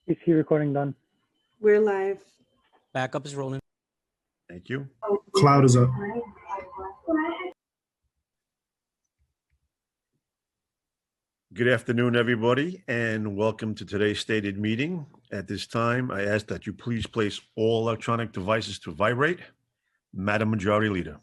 PC recording done. We're live. Backup is rolling. Thank you. Cloud is up. Good afternoon, everybody, and welcome to today's stated meeting. At this time, I ask that you please place all electronic devices to vibrate. Madam Majority Leader.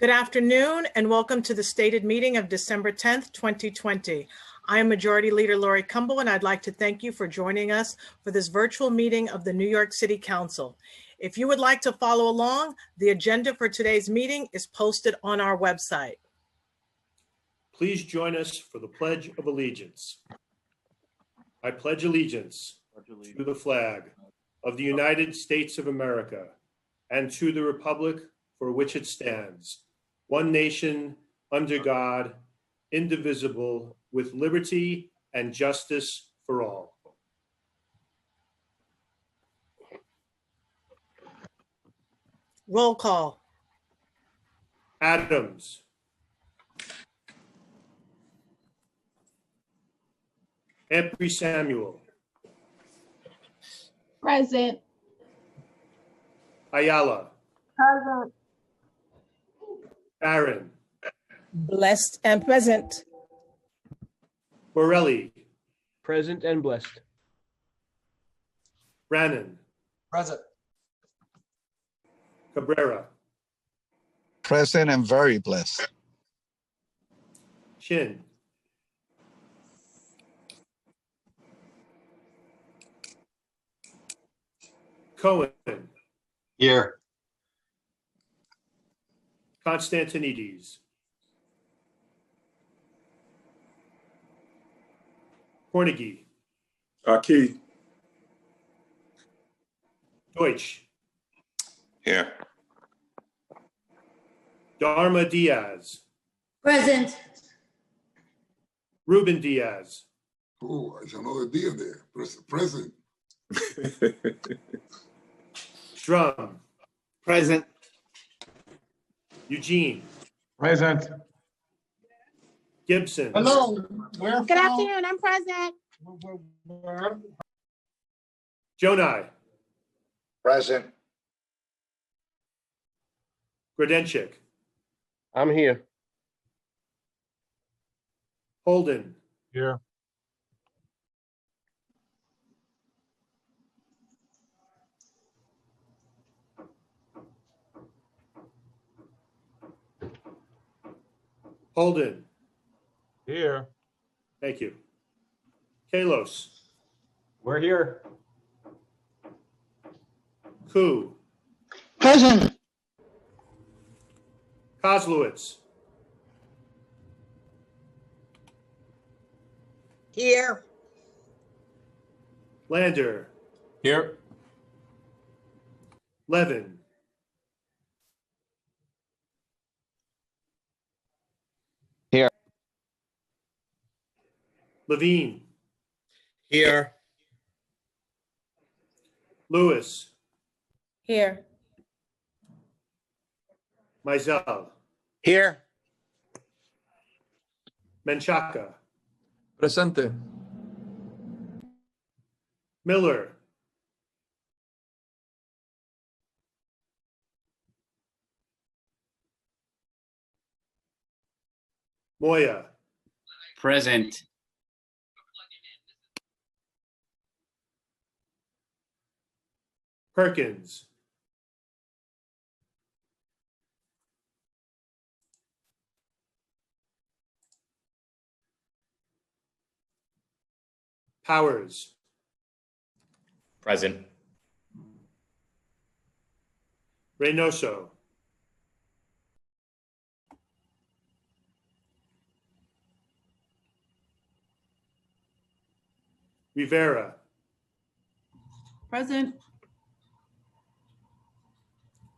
Good afternoon and welcome to the stated meeting of December 10th, 2020. I am Majority Leader Lori Cumble, and I'd like to thank you for joining us for this virtual meeting of the New York City Council. If you would like to follow along, the agenda for today's meeting is posted on our website. Please join us for the Pledge of Allegiance. I pledge allegiance to the flag of the United States of America and to the republic for which it stands, one nation, under God, indivisible, with liberty and justice for all. Roll call. Adams. Embry Samuel. Present. Ayala. Present. Barron. Blessed and present. Borelli. Present and blessed. Brannan. Present. Cabrera. Present and very blessed. Chin. Cohen. Here. Constantinides. Cornegie. Key. Deutsch. Here. Dharma Diaz. Present. Ruben Diaz. Oh, I know the deal there. Present. Strum. Present. Eugene. Present. Gibson. Hello. Good afternoon. I'm present. Jonai. Present. Grodenchik. I'm here. Holden. Here. Holden. Here. Thank you. Kalos. We're here. Ku. Present. Kozlowitz. Here. Lander. Here. Levin. Here. Levine. Here. Lewis. Here. Mizell. Here. Menchaca. Presente. Miller. Moya. Present. Perkins. Powers. Present. Reynoso. Rivera. Present.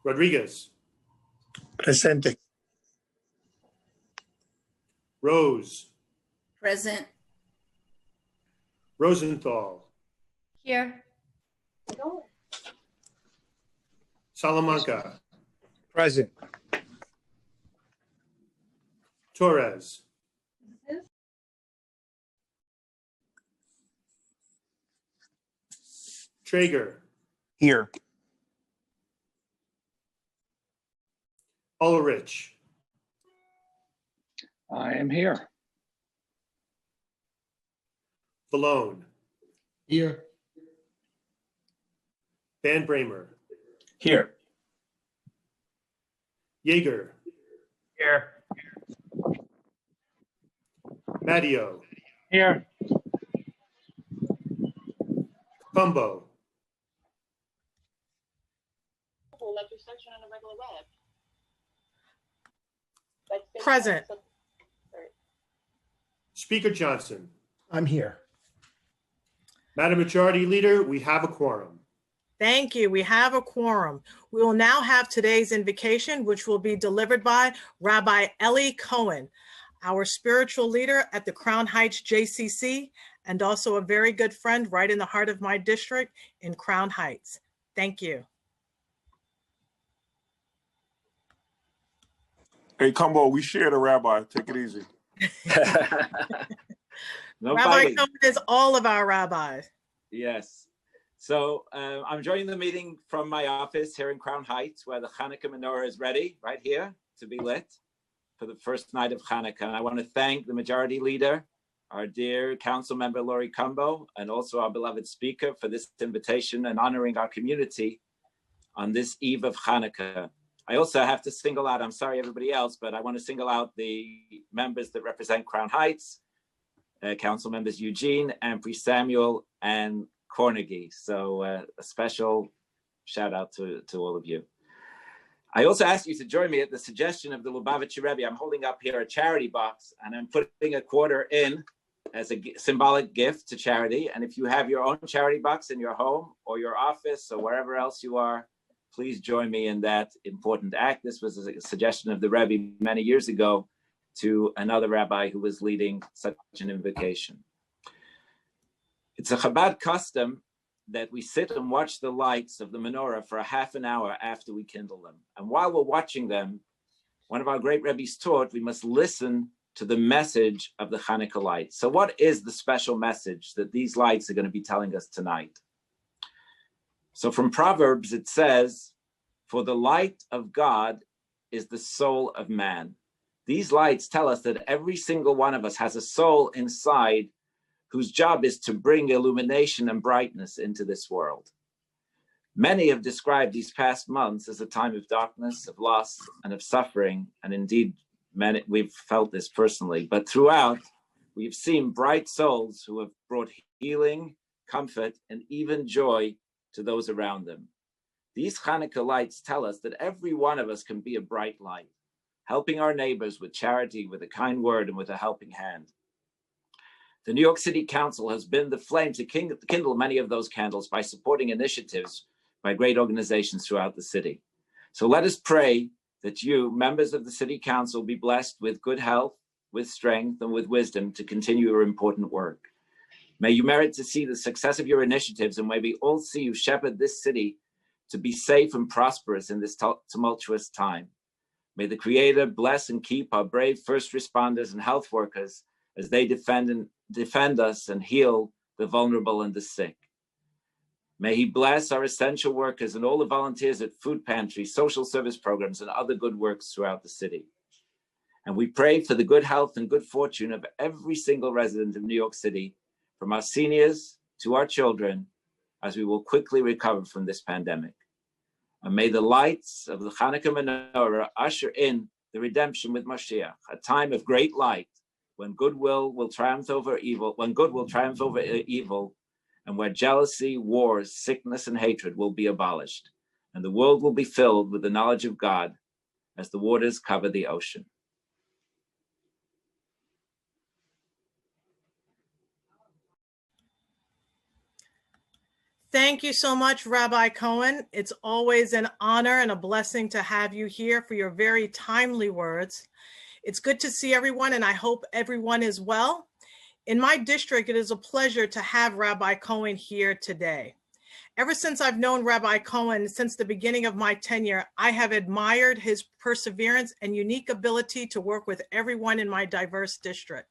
Rodriguez. Presente. Rose. Present. Rosenthal. Here. Salamanca. Present. Torres. Traeger, Here. Ulrich, I am here. Valone, Here. Van Bramer, Here. Jaeger, Here. Matteo, Here. Cumbo, Present. Speaker Johnson. I'm here. Madam Majority Leader, we have a quorum. Thank you. We have a quorum. We will now have today's invocation, which will be delivered by Rabbi Eli Cohen, our spiritual leader at the Crown Heights JCC, and also a very good friend right in the heart of my district in Crown Heights. Thank you. Hey, Cumbo, we share the rabbi. Take it easy. No Rabbi fighting. Cohen is all of our rabbis. Yes. So I'm joining the meeting from my office here in Crown Heights, where the Hanukkah menorah is ready, right here, to be lit for the first night of Hanukkah. And I want to thank the Majority Leader, our dear Council Member Lori Cumbo, and also our beloved speaker for this invitation and honoring our community on this eve of Hanukkah. I also have to single out, I'm sorry everybody else, but I want to single out the members that represent Crown Heights, Council Members Eugene, Ampry Samuel, and Cornegie. So a special shout out to all of you. I also ask you to join me at the suggestion of the Lubavitcher Rebbe. I'm holding up here a charity box and I'm putting a quarter in as a symbolic gift to charity. And if you have your own charity box in your home or your office or wherever else you are, please join me in that important act. This was a suggestion of the Rebbe many years ago to another rabbi who was leading such an invocation. It's a Chabad custom that we sit and watch the lights of the menorah for a half an hour after we kindle them. And while we're watching them, one of our great Rebbes taught we must listen to the message of the Hanukkah lights. So what is the special message that these lights are going to be telling us tonight? So from Proverbs, it says, "For the light of God is the soul of man." These lights tell us that every single one of us has a soul inside whose job is to bring illumination and brightness into this world. Many have described these past months as a time of darkness, of loss, and of suffering, and indeed, many, we've felt this personally. But throughout, we've seen bright souls who have brought healing, comfort, and even joy to those around them. These Hanukkah lights tell us that every one of us can be a bright light, helping our neighbors with charity, with a kind word, and with a helping hand. The New York City Council has been the flame to kindle many of those candles by supporting initiatives by great organizations throughout the city. So let us pray that you, members of the City Council, be blessed with good health, with strength, and with wisdom to continue your important work. May you merit to see the success of your initiatives, and may we all see you shepherd this city to be safe and prosperous in this tumultuous time. May the Creator bless and keep our brave first responders and health workers as they defend us and heal the vulnerable and the sick. May He bless our essential workers and all the volunteers at food pantries, social service programs, and other good works throughout the city. And we pray for the good health and good fortune of every single resident of New York City, from our seniors to our children, as we will quickly recover from this pandemic. And may the lights of the Hanukkah menorah usher in the redemption with Mashiach, a time of great light, when goodwill will triumph over evil, and where jealousy, wars, sickness, and hatred will be abolished, and the world will be filled with the knowledge of God as the waters cover the ocean. Thank you so much, Rabbi Cohen. It's always an honor and a blessing to have you here for your very timely words. It's good to see everyone, and I hope everyone is well. In my district, it is a pleasure to have Rabbi Cohen here today. Ever since I've known Rabbi Cohen, since the beginning of my tenure, I have admired his perseverance and unique ability to work with everyone in my diverse district.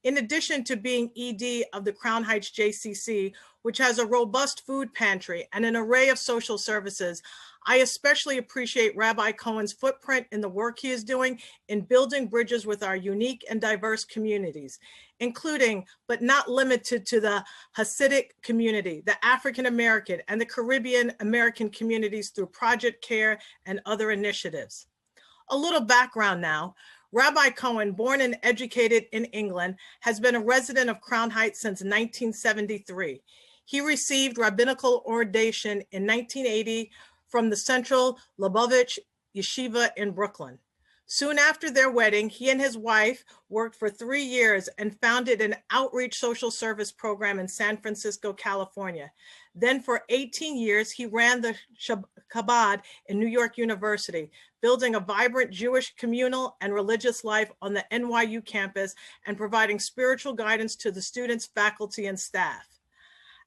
In addition to being ED of the Crown Heights JCC, which has a robust food pantry and an array of social services, I especially appreciate Rabbi Cohen's footprint in the work he is doing in building bridges with our unique and diverse communities, including, but not limited to, the Hasidic community, the African American, and the Caribbean American communities through Project CARE and other initiatives. A little background now. Rabbi Cohen, born and educated in England, has been a resident of Crown Heights since 1973. He received rabbinical ordination in 1980 from the Central Lubavitch Yeshiva in Brooklyn. Soon after their wedding, he and his wife worked for 3 years and founded an outreach social service program in San Francisco, California. Then for 18 years, he ran the Chabad in New York University, building a vibrant Jewish communal and religious life on the NYU campus and providing spiritual guidance to the students, faculty, and staff.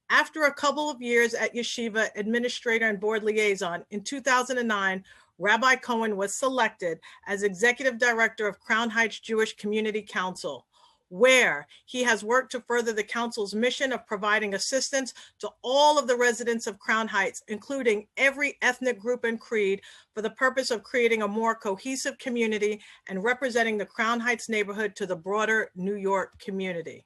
After a couple of years at Yeshiva, administrator and board liaison, in 2009, Rabbi Cohen was selected as executive director of Crown Heights Jewish Community Council, where he has worked to further the council's mission of providing assistance to all of the residents of Crown Heights, including every ethnic group and creed, for the purpose of creating a more cohesive community and representing the Crown Heights neighborhood to the broader New York community.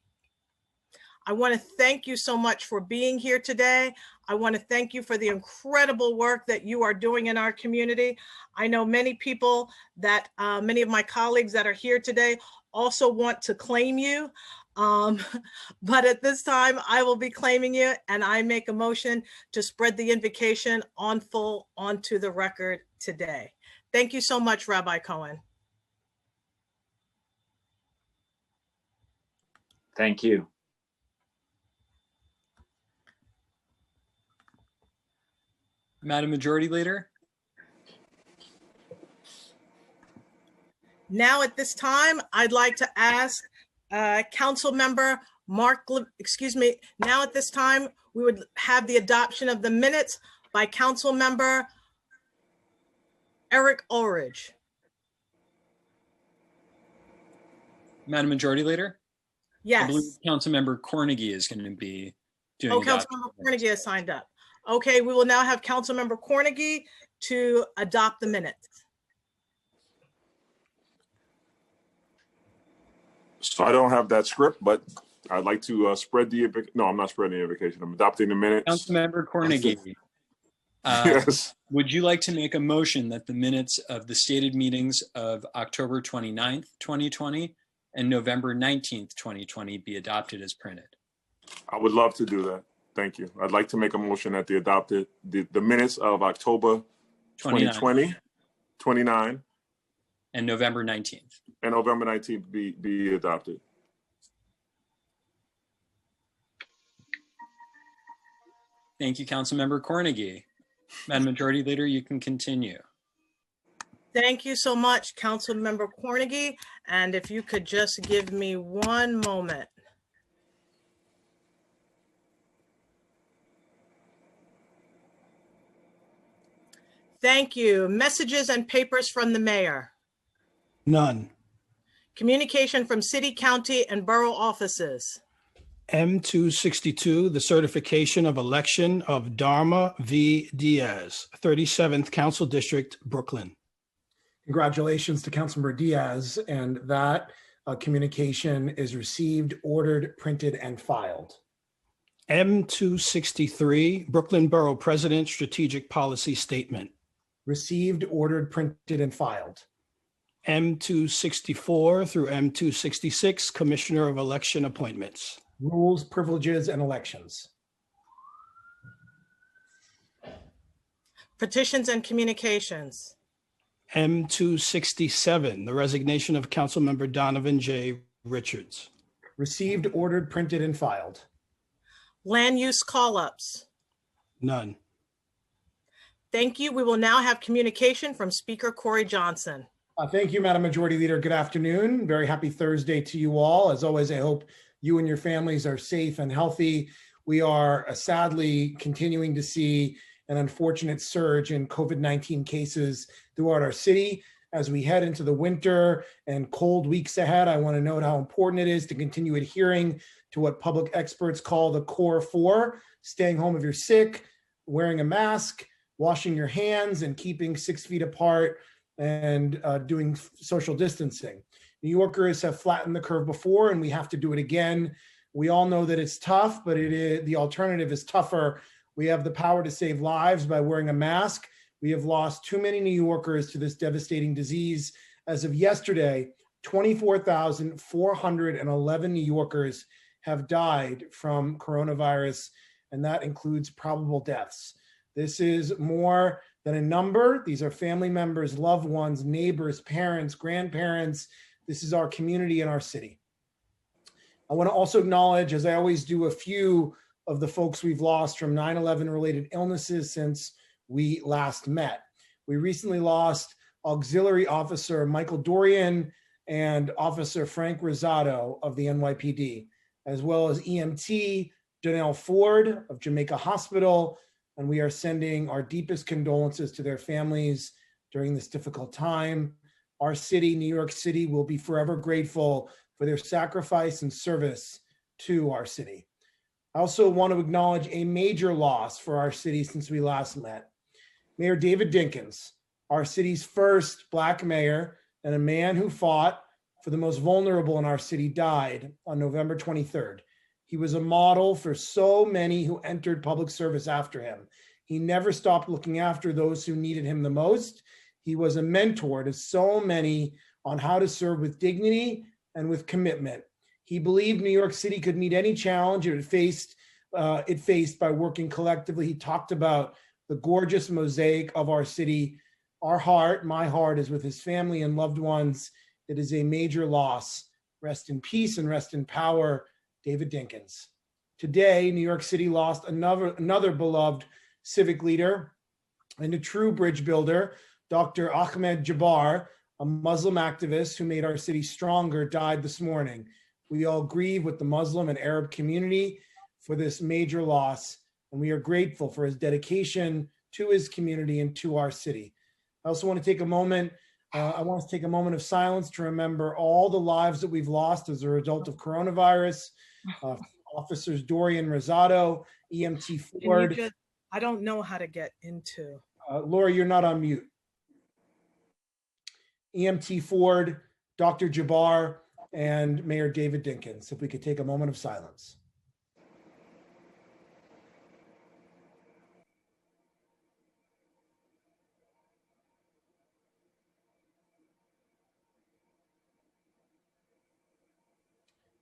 I want to thank you so much for being here today. I want to thank you for the incredible work that you are doing in our community. I know many people that, many of my colleagues that are here today also want to claim you. But at this time, I will be claiming you, and I make a motion to spread the invocation on full onto the record today. Thank you so much, Rabbi Cohen. Thank you. Madam Majority Leader. Now at this time, I'd like to ask Council Member Mark, now at this time, we would have the adoption of the minutes by Council Member Eric Ulrich. Madam Majority Leader. I believe Yes. Councilmember Cornegie is going to be doing. Oh, adoption. Councilmember Cornegie has signed up. Okay, we will now have Councilmember Cornegie to adopt the minutes. So I don't have that script, but I'd like to spread the, no, I'm not spreading the invocation. I'm adopting the minutes. Councilmember Cornegie. Yes. Would you like to make a motion that the minutes of the stated meetings of October 29th, 2020 and November 19th, 2020 be adopted as printed? I would love to do that. Thank you. I'd like to make a motion that the minutes of October 2020, 29, and November 19th. and November 19th be adopted. Thank you, Councilmember Cornegie. Madam Majority Leader, you can continue. Thank you so much, Councilmember Cornegie. And if you could just give me one moment. Thank you. Messages and papers from the mayor. None. Communication from city, county, and borough offices. M262, the certification of election of Dharma V. Diaz, 37th Council District, Brooklyn. Congratulations to Councilmember Diaz, and that communication is received, ordered, printed, and filed. M263, Brooklyn Borough President Strategic Policy Statement. Received, ordered, printed, and filed. M264 through M266, Commissioner of Election Appointments. Rules, privileges, and elections. Petitions and communications. M267, the resignation of Councilmember Donovan J. Richards. Received, ordered, printed, and filed. Land use call-ups. None. Thank you. We will now have communication from Speaker Corey Johnson. Thank you, Madam Majority Leader. Good afternoon. Very happy Thursday to you all. As always, I hope you and your families are safe and healthy. We are sadly continuing to see an unfortunate surge in COVID-19 cases throughout our city. As we head into the winter and cold weeks ahead, I want to note how important it is to continue adhering to what public experts call the core four: staying home if you're sick, wearing a mask, washing your hands, and keeping 6 feet apart, and doing social distancing. New Yorkers have flattened the curve before, and we have to do it again. We all know that it's tough, but the alternative is tougher. We have the power to save lives by wearing a mask. We have lost too many New Yorkers to this devastating disease. As of yesterday, 24,411 New Yorkers have died from coronavirus, and that includes probable deaths. This is more than a number. These are family members, loved ones, neighbors, parents, grandparents. This is our community and our city. I want to also acknowledge, as I always do, a few of the folks we've lost from 9/11 related illnesses since we last met. We recently lost Auxiliary Officer Michael Dorian and Officer Frank Rosado of the NYPD, as well as EMT Janelle Ford of Jamaica Hospital. And we are sending our deepest condolences to their families during this difficult time. Our city, New York City, will be forever grateful for their sacrifice and service to our city. I also want to acknowledge a major loss for our city since we last met. Mayor David Dinkins, our city's first Black mayor and a man who fought for the most vulnerable in our city, died on November 23rd. He was a model for so many who entered public service after him. He never stopped looking after those who needed him the most. He was a mentor to so many on how to serve with dignity and with commitment. He believed New York City could meet any challenge it faced by working collectively. He talked about the gorgeous mosaic of our city. Our heart, my heart, is with his family and loved ones. It is a major loss. Rest in peace and rest in power, David Dinkins. Today, New York City lost another beloved civic leader and a true bridge builder. Dr. Ahmed Jabbar, a Muslim activist who made our city stronger, died this morning. We all grieve with the Muslim and Arab community for this major loss, and we are grateful for his dedication to his community and to our city. I also want to take a moment, of silence to remember all the lives that we've lost as a result of coronavirus. Officers Dorian Rosado, EMT Ford. I don't know how to get into. Laura, you're not on mute. EMT Ford, Dr. Jabbar, and Mayor David Dinkins. If we could take a moment of silence.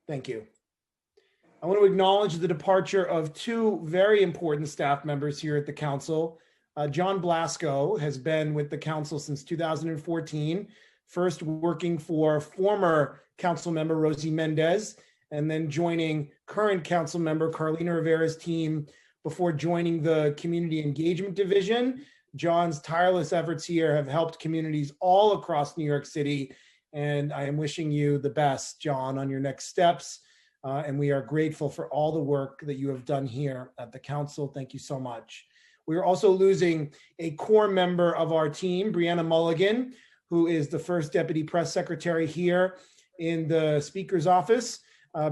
Thank you. I want to acknowledge the departure of two very important staff members here at the council. John Blasco has been with the council since 2014, first working for former council member Rosie Mendez, and then joining current council member Carlina Rivera's team before joining the Community Engagement Division. John's tireless efforts here have helped communities all across New York City, and I am wishing you the best, John, on your next steps. And we are grateful for all the work that you have done here at the council. Thank you so much. We are also losing a core member of our team, Brianna Mulligan, who is the first deputy press secretary here in the Speaker's office.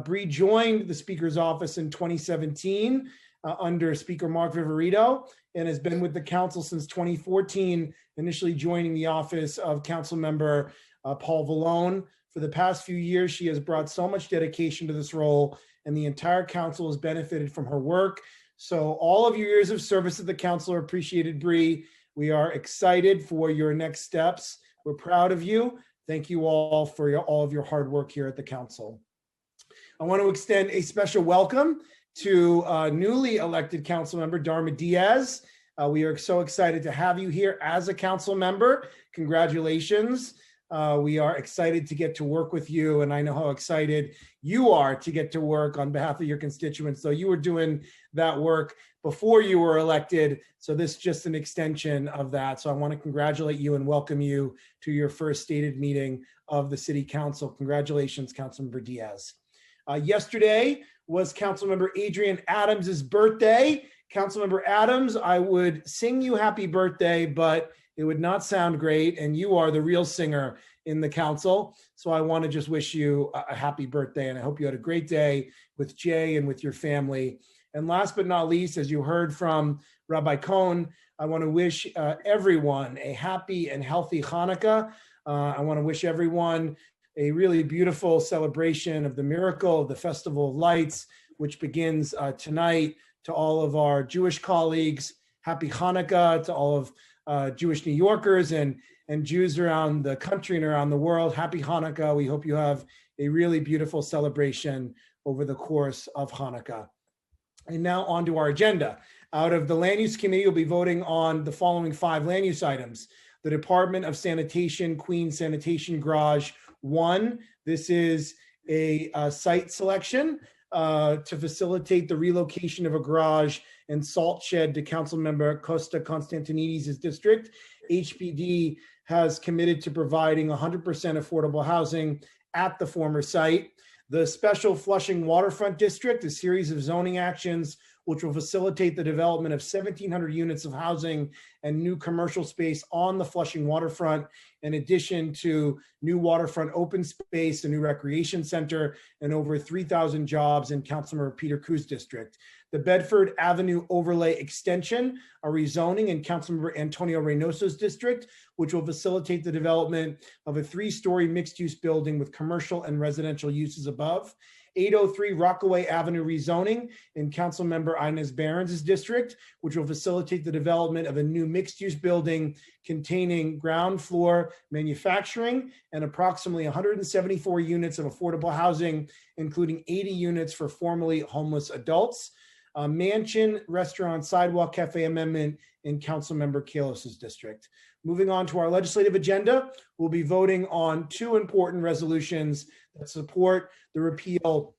Bree joined the Speaker's office in 2017 under Speaker Mark Viverito and has been with the council since 2014, initially joining the office of Council Member Paul Vallone. For the past few years, she has brought so much dedication to this role, and the entire council has benefited from her work. So all of your years of service at the council are appreciated, Bree. We are excited for your next steps. We're proud of you. Thank you all for all of your hard work here at the council. I want to extend a special welcome to newly elected council member Darma Diaz. We are so excited to have you here as a council member. Congratulations. We are excited to get to work with you, and I know how excited you are to get to work on behalf of your constituents. So you were doing that work before you were elected, so this is just an extension of that. So I want to congratulate you and welcome you to your first stated meeting of the City Council. Congratulations, Councilmember Diaz. Yesterday was Councilmember Adrian Adams' birthday. Councilmember Adams, I would sing you happy birthday, but it would not sound great. And you are the real singer in the council. So I want to just wish you a happy birthday. And I hope you had a great day with Jay and with your family. And last but not least, as you heard from Rabbi Cohn, I want to wish everyone a happy and healthy Hanukkah. I want to wish everyone a really beautiful celebration of the miracle of the Festival of Lights, which begins tonight. To all of our Jewish colleagues, happy Hanukkah. To all of Jewish New Yorkers and Jews around the country and around the world, happy Hanukkah. We hope you have a really beautiful celebration over the course of Hanukkah. And now on to our agenda. Out of the Land Use Committee, you'll be voting on the following 5 land use items. The Department of Sanitation, Queens Sanitation Garage 1. This is a site selection to facilitate the relocation of a garage and salt shed to Councilmember Costa Constantinidis' district. HPD has committed to providing 100% affordable housing at the former site. The Special Flushing Waterfront District, a series of zoning actions which will facilitate the development of 1,700 units of housing and new commercial space on the Flushing waterfront, in addition to new waterfront open space, a new recreation center, and over 3,000 jobs in Councilmember Peter Cruz district. The Bedford Avenue Overlay Extension, a rezoning in Councilmember Antonio Reynoso's district, which will facilitate the development of a 3-story mixed-use building with commercial and residential uses above. 803 Rockaway Avenue rezoning in Councilmember Inez Barons' district, which will facilitate the development of a new mixed-use building containing ground floor manufacturing and approximately 174 units of affordable housing, including 80 units for formerly homeless adults. Mansion Restaurant Sidewalk Cafe Amendment in Councilmember Kalos' district. Moving on to our legislative agenda, we'll be voting on 2 important resolutions that support the repeal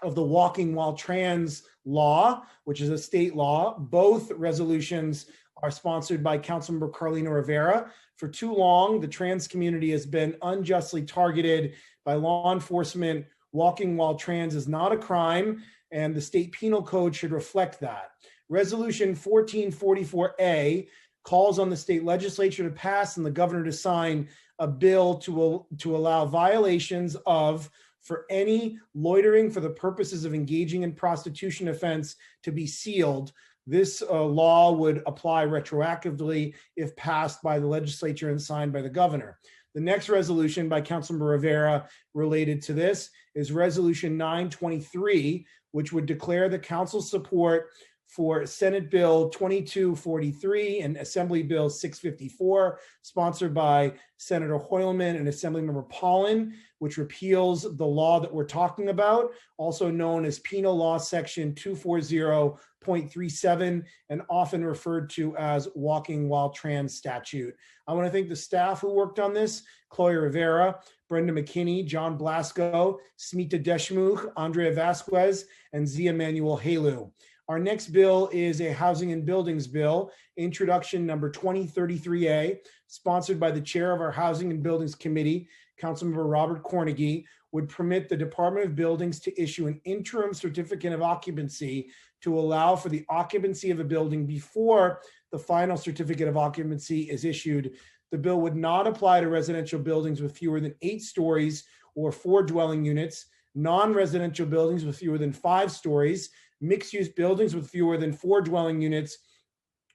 of the Walking While Trans law, which is a state law. Both resolutions are sponsored by Councilmember Carlina Rivera. For too long, the trans community has been unjustly targeted by law enforcement. Walking while trans is not a crime, and the state penal code should reflect that. Resolution 1444A calls on the state legislature to pass and the governor to sign a bill to allow violations of, for any loitering for the purposes of engaging in prostitution offense to be sealed. This law would apply retroactively if passed by the legislature and signed by the governor. The next resolution by Councilmember Rivera related to this is Resolution 923, which would declare the council's support for Senate Bill 2243 and Assembly Bill 654, sponsored by Senator Hoylman and Assemblymember Pollen, which repeals the law that we're talking about, also known as Penal Law Section 240.37 and often referred to as Walking While Trans statute. I want to thank the staff who worked on this: Chloe Rivera, Brenda McKinney, John Blasco, Smita Deshmukh, Andrea Vasquez, and Zia Manuel Halu. Our next bill is a Housing and Buildings Bill, introduction number 2033A, sponsored by the chair of our Housing and Buildings Committee, Councilmember Robert Cornegy, would permit the Department of Buildings to issue an interim certificate of occupancy to allow for the occupancy of a building before the final certificate of occupancy is issued. The bill would not apply to residential buildings with fewer than 8 stories or 4 dwelling units, non-residential buildings with fewer than 5 stories, mixed-use buildings with fewer than 4 dwelling units,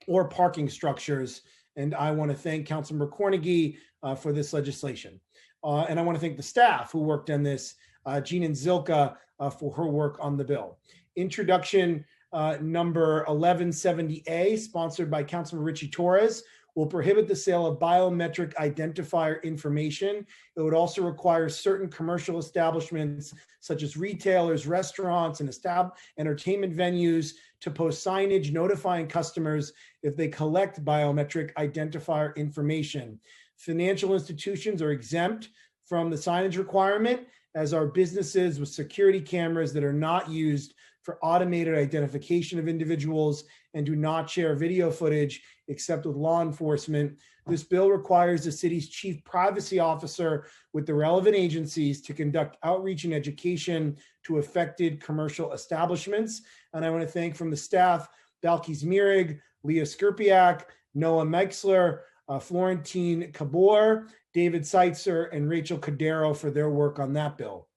or parking structures. And I want to thank Councilmember Cornegy for this legislation. And I want to thank the staff who worked on this, Jean and Zilka, for her work on the bill. Introduction number 1170A, sponsored by Councilmember Richie Torres, will prohibit the sale of biometric identifier information. It would also require certain commercial establishments, such as retailers, restaurants, and entertainment venues, to post signage notifying customers if they collect biometric identifier information. Financial institutions are exempt from the signage requirement, as are businesses with security cameras that are not used for automated identification of individuals and do not share video footage except with law enforcement. This bill requires the city's chief privacy officer with the relevant agencies to conduct outreach and education to affected commercial establishments. And I want to thank from the staff, Balkis Mirig, Leah Skirpiak, Noah Meixler, Florentine Cabor, David Seitzer, and Rachel Cordero for their work on that bill.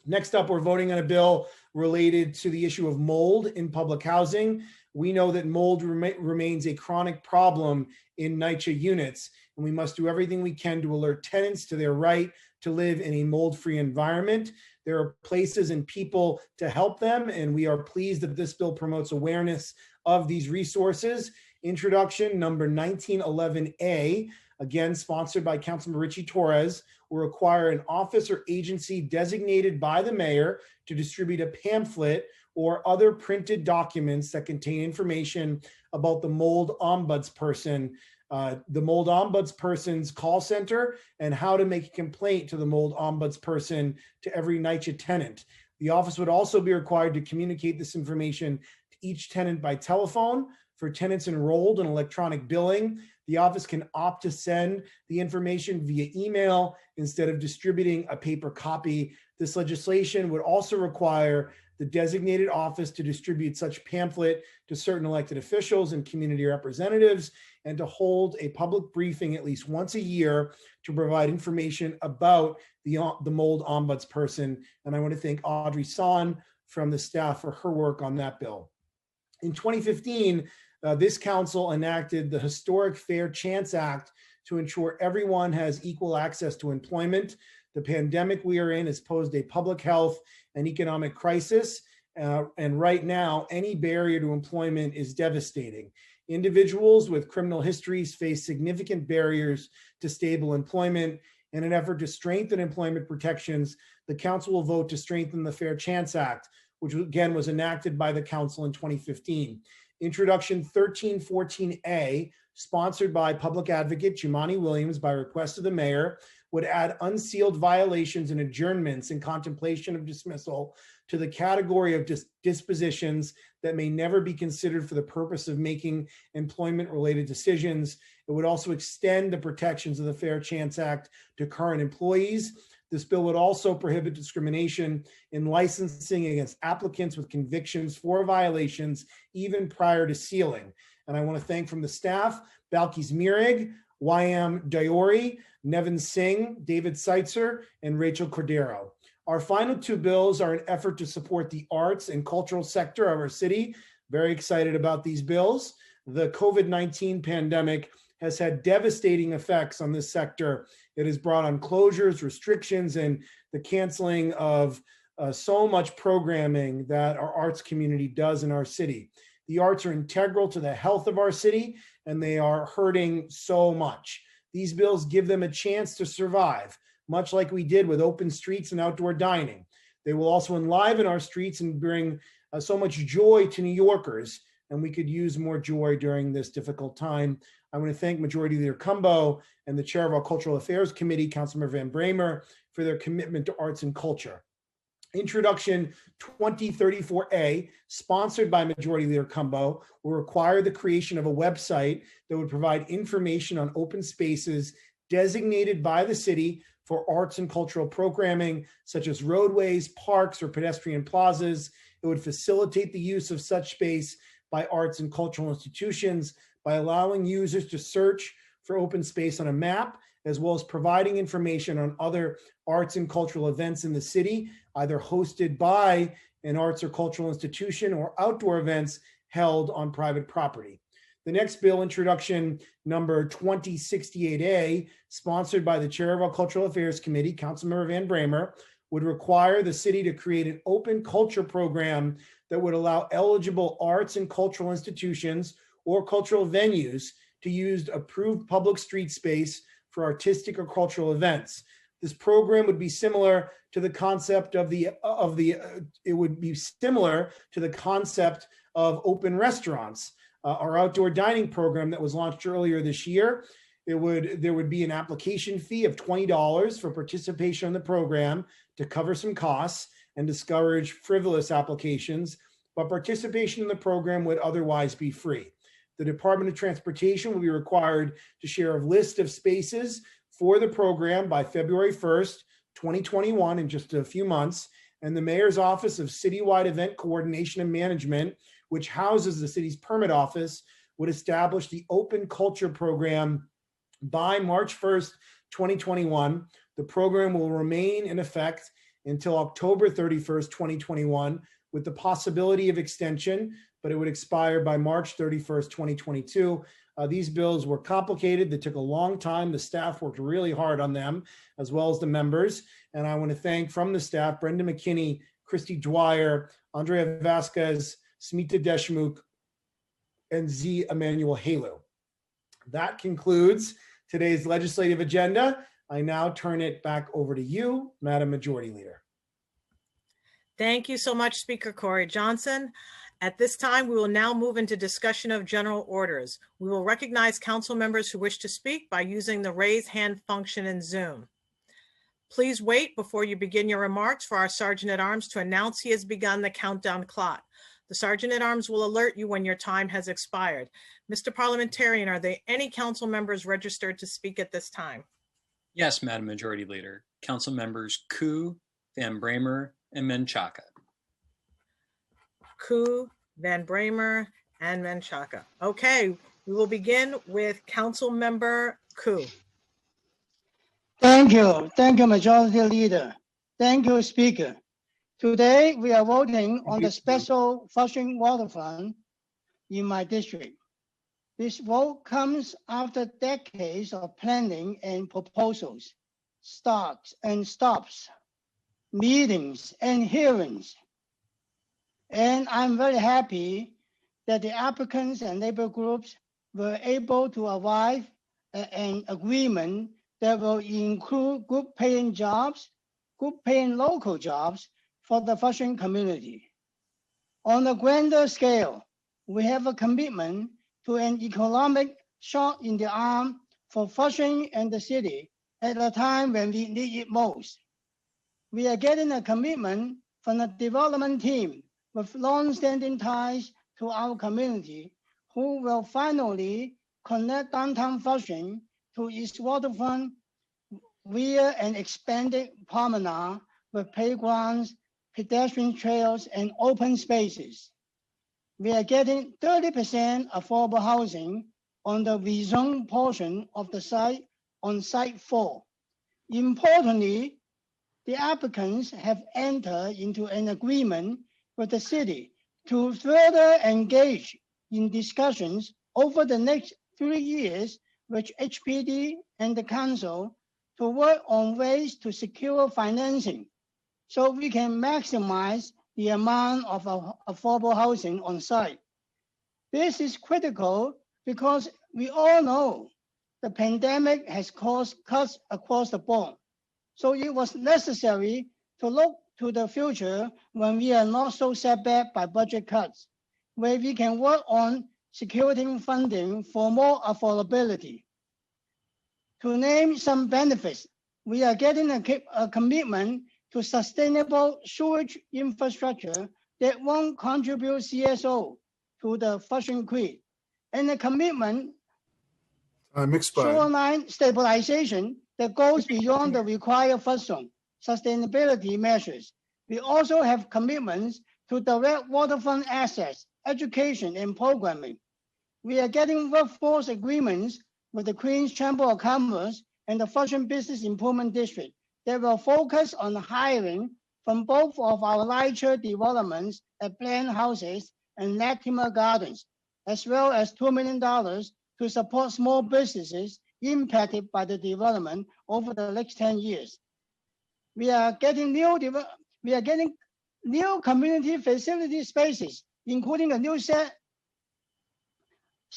Next up, we're voting on a bill related to the issue of mold in public housing. We know that mold remains a chronic problem in NYCHA units, and we must do everything we can to alert tenants to their right to live in a mold-free environment. There are places and people to help them, and we are pleased that this bill promotes awareness of these resources. Introduction number 1911A, again sponsored by Councilman Richie Torres, will require an office or agency designated by the mayor to distribute a pamphlet or other printed documents that contain information about the mold ombudsperson, the mold ombudsperson's call center, and how to make a complaint to the mold ombudsperson to every NYCHA tenant. The office would also be required to communicate this information to each tenant by telephone. For tenants enrolled in electronic billing, the office can opt to send the information via email instead of distributing a paper copy. This legislation would also require the designated office to distribute such pamphlet to certain elected officials and community representatives, and to hold a public briefing at least once a year to provide information about the mold ombudsperson. And I want to thank Audrey Son from the staff for her work on that bill. In 2015, this council enacted the historic Fair Chance Act to ensure everyone has equal access to employment. The pandemic we are in has posed a public health and economic crisis, and right now, any barrier to employment is devastating. Individuals with criminal histories face significant barriers to stable employment. In an effort to strengthen employment protections, the council will vote to strengthen the Fair Chance Act, which again was enacted by the council in 2015. Introduction 1314A, sponsored by Public Advocate Jumaane Williams by request of the mayor, would add unsealed violations and adjournments in contemplation of dismissal to the category of dispositions that may never be considered for the purpose of making employment-related decisions. It would also extend the protections of the Fair Chance Act to current employees. This bill would also prohibit discrimination in licensing against applicants with convictions for violations even prior to sealing. And I want to thank from the staff, Balkis Mirig, YM Diori, Nevin Singh, David Seitzer, and Rachel Cordero. Our final two bills are an effort to support the arts and cultural sector of our city. Very excited about these bills. The COVID-19 pandemic has had devastating effects on this sector. It has brought on closures, restrictions, and the canceling of so much programming that our arts community does in our city. The arts are integral to the health of our city, and they are hurting so much. These bills give them a chance to survive, much like we did with open streets and outdoor dining. They will also enliven our streets and bring so much joy to New Yorkers, and we could use more joy during this difficult time. I want to thank Majority Leader Cumbo and the chair of our Cultural Affairs Committee, Councilmember Van Bramer, for their commitment to arts and culture. Introduction 2034A, sponsored by Majority Leader Cumbo, will require the creation of a website that would provide information on open spaces designated by the city for arts and cultural programming, such as roadways, parks, or pedestrian plazas. It would facilitate the use of such space by arts and cultural institutions by allowing users to search for open space on a map, as well as providing information on other arts and cultural events in the city, either hosted by an arts or cultural institution or outdoor events held on private property. The next bill, introduction number 2068A, sponsored by the chair of our Cultural Affairs Committee, Councilmember Van Bramer, would require the city to create an open culture program that would allow eligible arts and cultural institutions or cultural venues to use approved public street space for artistic or cultural events. This program would be similar to the concept of open restaurants. Our outdoor dining program that was launched earlier this year. There would be an application fee of $20 for participation in the program to cover some costs and discourage frivolous applications, but participation in the program would otherwise be free. The Department of Transportation will be required to share a list of spaces for the program by February 1st, 2021, in just a few months, and the Mayor's Office of Citywide Event Coordination and Management, which houses the city's permit office, would establish the Open Culture Program By March 1st, 2021, the program will remain in effect until October 31st, 2021, with the possibility of extension, but it would expire by March 31st, 2022. These bills were complicated. They took a long time. The staff worked really hard on them, as well as the members. And I want to thank from the staff, Brenda McKinney, Christy Dwyer, Andrea Vasquez, Smita Deshmukh, and Z. Emmanuel Halu. That concludes today's legislative agenda. I now turn it back over to you, Madam Majority Leader. Thank you so much, Speaker Corey Johnson. At this time, we will now move into discussion of general orders. We will recognize council members who wish to speak by using the raise hand function in Zoom. Please wait before you begin your remarks for our Sergeant at Arms to announce he has begun the countdown clock. The Sergeant at Arms will alert you when your time has expired. Mr. Parliamentarian, are there any council members registered to speak at this time? Yes, Madam Majority Leader. Council members Koo, Van Bramer, and Menchaca. Koo, Van Bramer, and Menchaca. Okay, we will begin with Council Member Koo. Thank you, Majority Leader. Thank you, Speaker. Today, we are voting on the special Flushing Water Fund in my district. This vote comes after decades of planning and proposals, starts and stops, meetings and hearings. And I'm very happy that the applicants and labor groups were able to arrive at an agreement that will include good paying jobs, good paying local jobs for the Flushing community. On a grander scale, we have a commitment to an economic shot in the arm for Flushing and the city at a time when we need it most. We are getting a commitment from the development team with long-standing ties to our community, who will finally connect downtown Flushing to its waterfront via an expanded promenade with playgrounds, pedestrian trails, and open spaces. We are getting 30% affordable housing on the rezoned portion of the site on Site 4. Importantly, the applicants have entered into an agreement with the city to further engage in discussions over the next 3 years with HPD and the council to work on ways to secure financing so we can maximize the amount of affordable housing on site. This is critical because we all know the pandemic has caused cuts across the board. So it was necessary to look to the future when we are not so set back by budget cuts, where we can work on securing funding for more affordability. To name some benefits, we are getting a commitment to sustainable sewage infrastructure that won't contribute CSO to the Flushing Creek, and a commitment shoreline stabilization that goes beyond the required flood zone sustainability measures. We also have commitments to direct waterfront assets, education, and programming. We are getting workforce agreements with the Queens Chamber of Commerce and the Flushing Business Improvement District that will focus on hiring from both of our lighter developments at Planned Houses and Latimer Gardens, as well as $2 million to support small businesses impacted by the development over the next 10 years. We are getting new community facility spaces, including a new set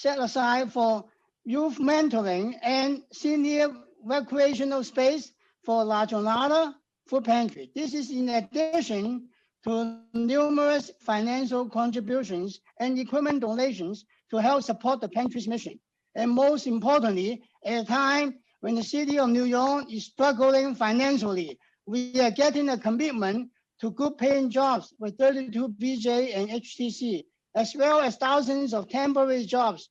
aside for youth mentoring and senior recreational space for La Jornada Food Pantry. This is in addition to numerous financial contributions and equipment donations to help support the pantry's mission. And most importantly, at a time when the city of New York is struggling financially, we are getting a commitment to good paying jobs with 32 BJ and HTC, as well as thousands of temporary jobs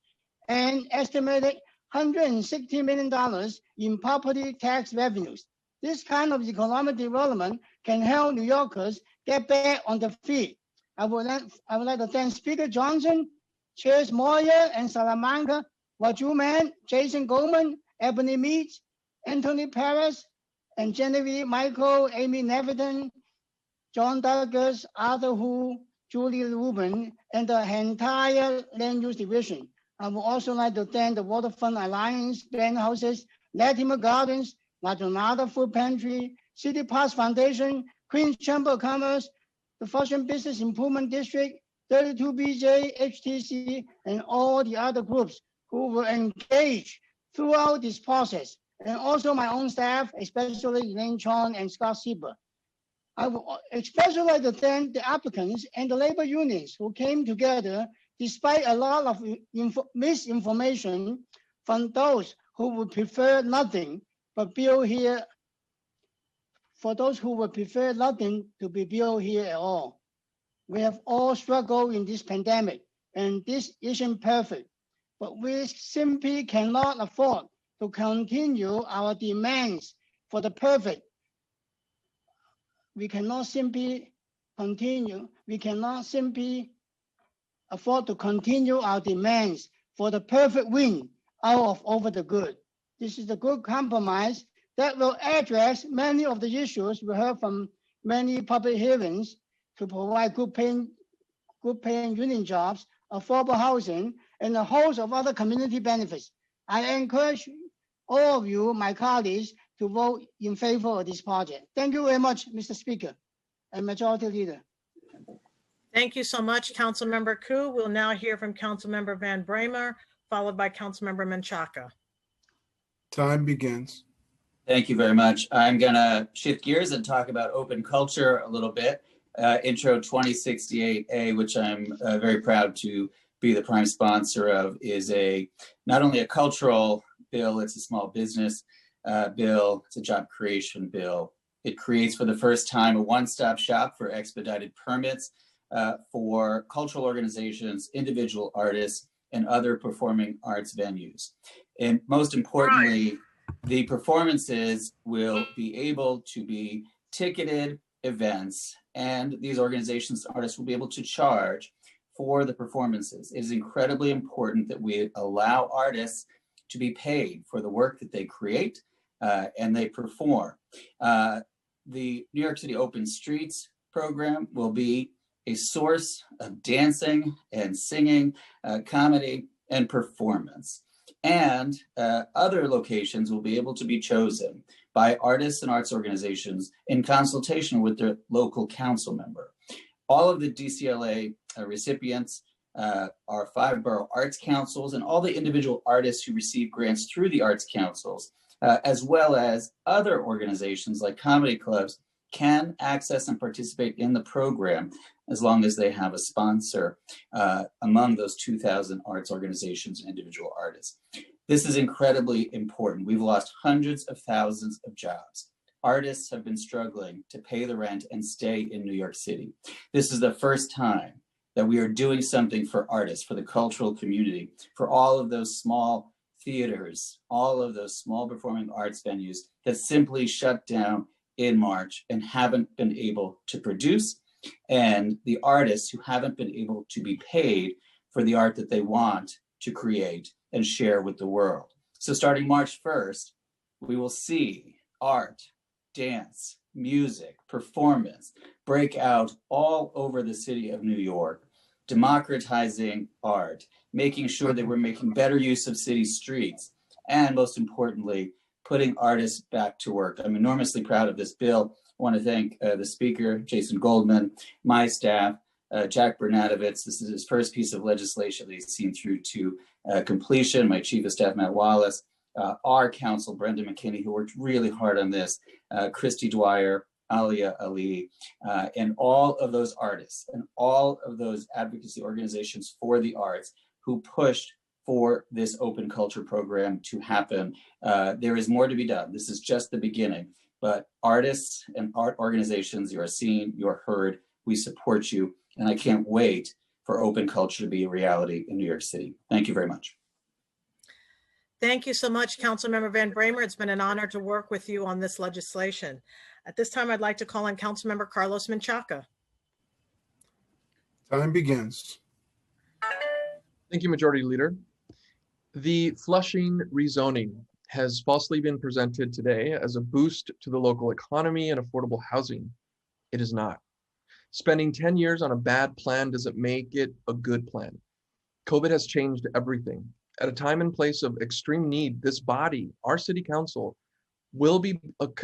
and estimated $160 million in property tax revenues. This kind of economic development can help New Yorkers get back on their feet. I would like to thank Speaker Johnson, Chairs Moyer and Salamanca, Wajuman, Jason Goldman, Ebony Mead, Anthony Paris, and Genevieve Michael, Amy Neverton, John Douglas, Arthur Hu, Julie Rubin, and the entire Land Use Division. I would also like to thank the Waterfront Alliance, Ben Houses, Latimer Gardens, Madronada Food Pantry, City Parks Foundation, Queens Chamber of Commerce, the Flushing Business Improvement District, 32BJ, HTC, and all the other groups who were engaged throughout this process, and also my own staff, especially Elaine Chong and Scott Sieber. I would especially like to thank the applicants and the labor unions who came together despite a lot of misinformation from those who would prefer nothing but build here, for those who would prefer nothing to be built here at all. We have all struggled in this pandemic, and this isn't perfect, but we simply cannot afford to continue our demands for the perfect. We cannot simply afford to continue our demands for the perfect win out of over the good. This is a good compromise that will address many of the issues we heard from many public hearings to provide good paying union jobs, affordable housing, and a host of other community benefits. I encourage all of you, my colleagues, to vote in favor of this project. Thank you very much, Mr. Speaker and Majority Leader. Thank you so much, Councilmember Koo. We'll now hear from Councilmember Van Bramer, followed by Councilmember Menchaca. Time begins. Thank you very much. I'm going to shift gears and talk about open culture a little bit. Intro 2068A, which I'm very proud to be the prime sponsor of, is not only a cultural bill, it's a small business bill, it's a job creation bill. It creates for the first time a one-stop shop for expedited permits for cultural organizations, individual artists, and other performing arts venues. And most importantly, the performances will be able to be ticketed events, and these organizations and artists will be able to charge for the performances. It is incredibly important that we allow artists to be paid for the work that they create and they perform. The New York City Open Streets program will be a source of dancing and singing, comedy, and performance. And other locations will be able to be chosen by artists and arts organizations in consultation with their local council member. All of the DCLA recipients are 5 borough arts councils, and all the individual artists who receive grants through the arts councils, as well as other organizations like comedy clubs, can access and participate in the program as long as they have a sponsor among those 2,000 arts organizations and individual artists. This is incredibly important. We've lost hundreds of thousands of jobs. Artists have been struggling to pay the rent and stay in New York City. This is the first time that we are doing something for artists, for the cultural community, for all of those small theaters, all of those small performing arts venues that simply shut down in March and haven't been able to produce, and the artists who haven't been able to be paid for the art that they want to create and share with the world. So starting March 1st, we will see art, dance, music, performance break out all over the city of New York, democratizing art, making sure that we're making better use of city streets, and most importantly, putting artists back to work. I'm enormously proud of this bill. I want to thank the speaker, Jason Goldman, my staff, Jack Bernadovitz. This is his first piece of legislation that he's seen through to completion. My chief of staff, Matt Wallace, our counsel, Brenda McKinney, who worked really hard on this, Christy Dwyer, Alia Ali, and all of those artists and all of those advocacy organizations for the arts who pushed for this open culture program to happen. There is more to be done. This is just the beginning, but artists and art organizations, you are seen, you are heard, we support you, and I can't wait for open culture to be a reality in New York City. Thank you very much. Thank you so much, Councilmember Van Bramer. It's been an honor to work with you on this legislation. At this time, I'd like to call on Councilmember Carlos Menchaca. Time begins. Thank you, Majority Leader. The Flushing rezoning has falsely been presented today as a boost to the local economy and affordable housing. It is not. Spending 10 years on a bad plan doesn't make it a good plan. COVID has changed everything. At a time and place of extreme need, this body, our city council, will be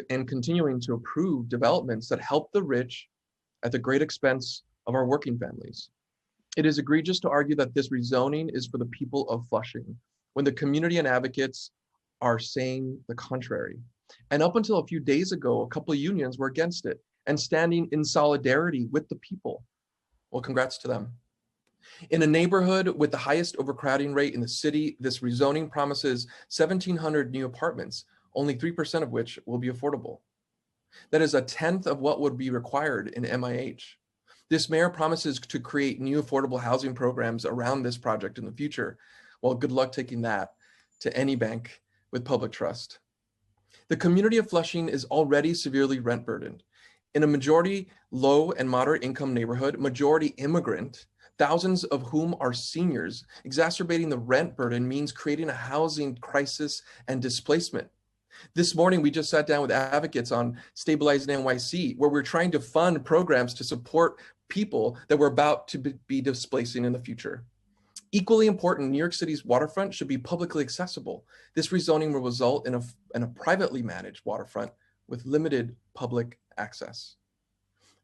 and continuing to approve developments that help the rich at the great expense of our working families. It is egregious to argue that this rezoning is for the people of Flushing, when the community and advocates are saying the contrary. And up until a few days ago, a couple of unions were against it and standing in solidarity with the people. Well, congrats to them. In a neighborhood with the highest overcrowding rate in the city, this rezoning promises 1,700 new apartments, only 3% of which will be affordable. That is a tenth of what would be required in MIH. This mayor promises to create new affordable housing programs around this project in the future. Well, good luck taking that to any bank with public trust. The community of Flushing is already severely rent burdened. In a majority low and moderate income neighborhood, majority immigrant, thousands of whom are seniors, exacerbating the rent burden means creating a housing crisis and displacement. This morning, we just sat down with advocates on Stabilizing NYC, where we're trying to fund programs to support people that we're about to be displacing in the future. Equally important, New York City's waterfront should be publicly accessible. This rezoning will result in a privately managed waterfront with limited public access.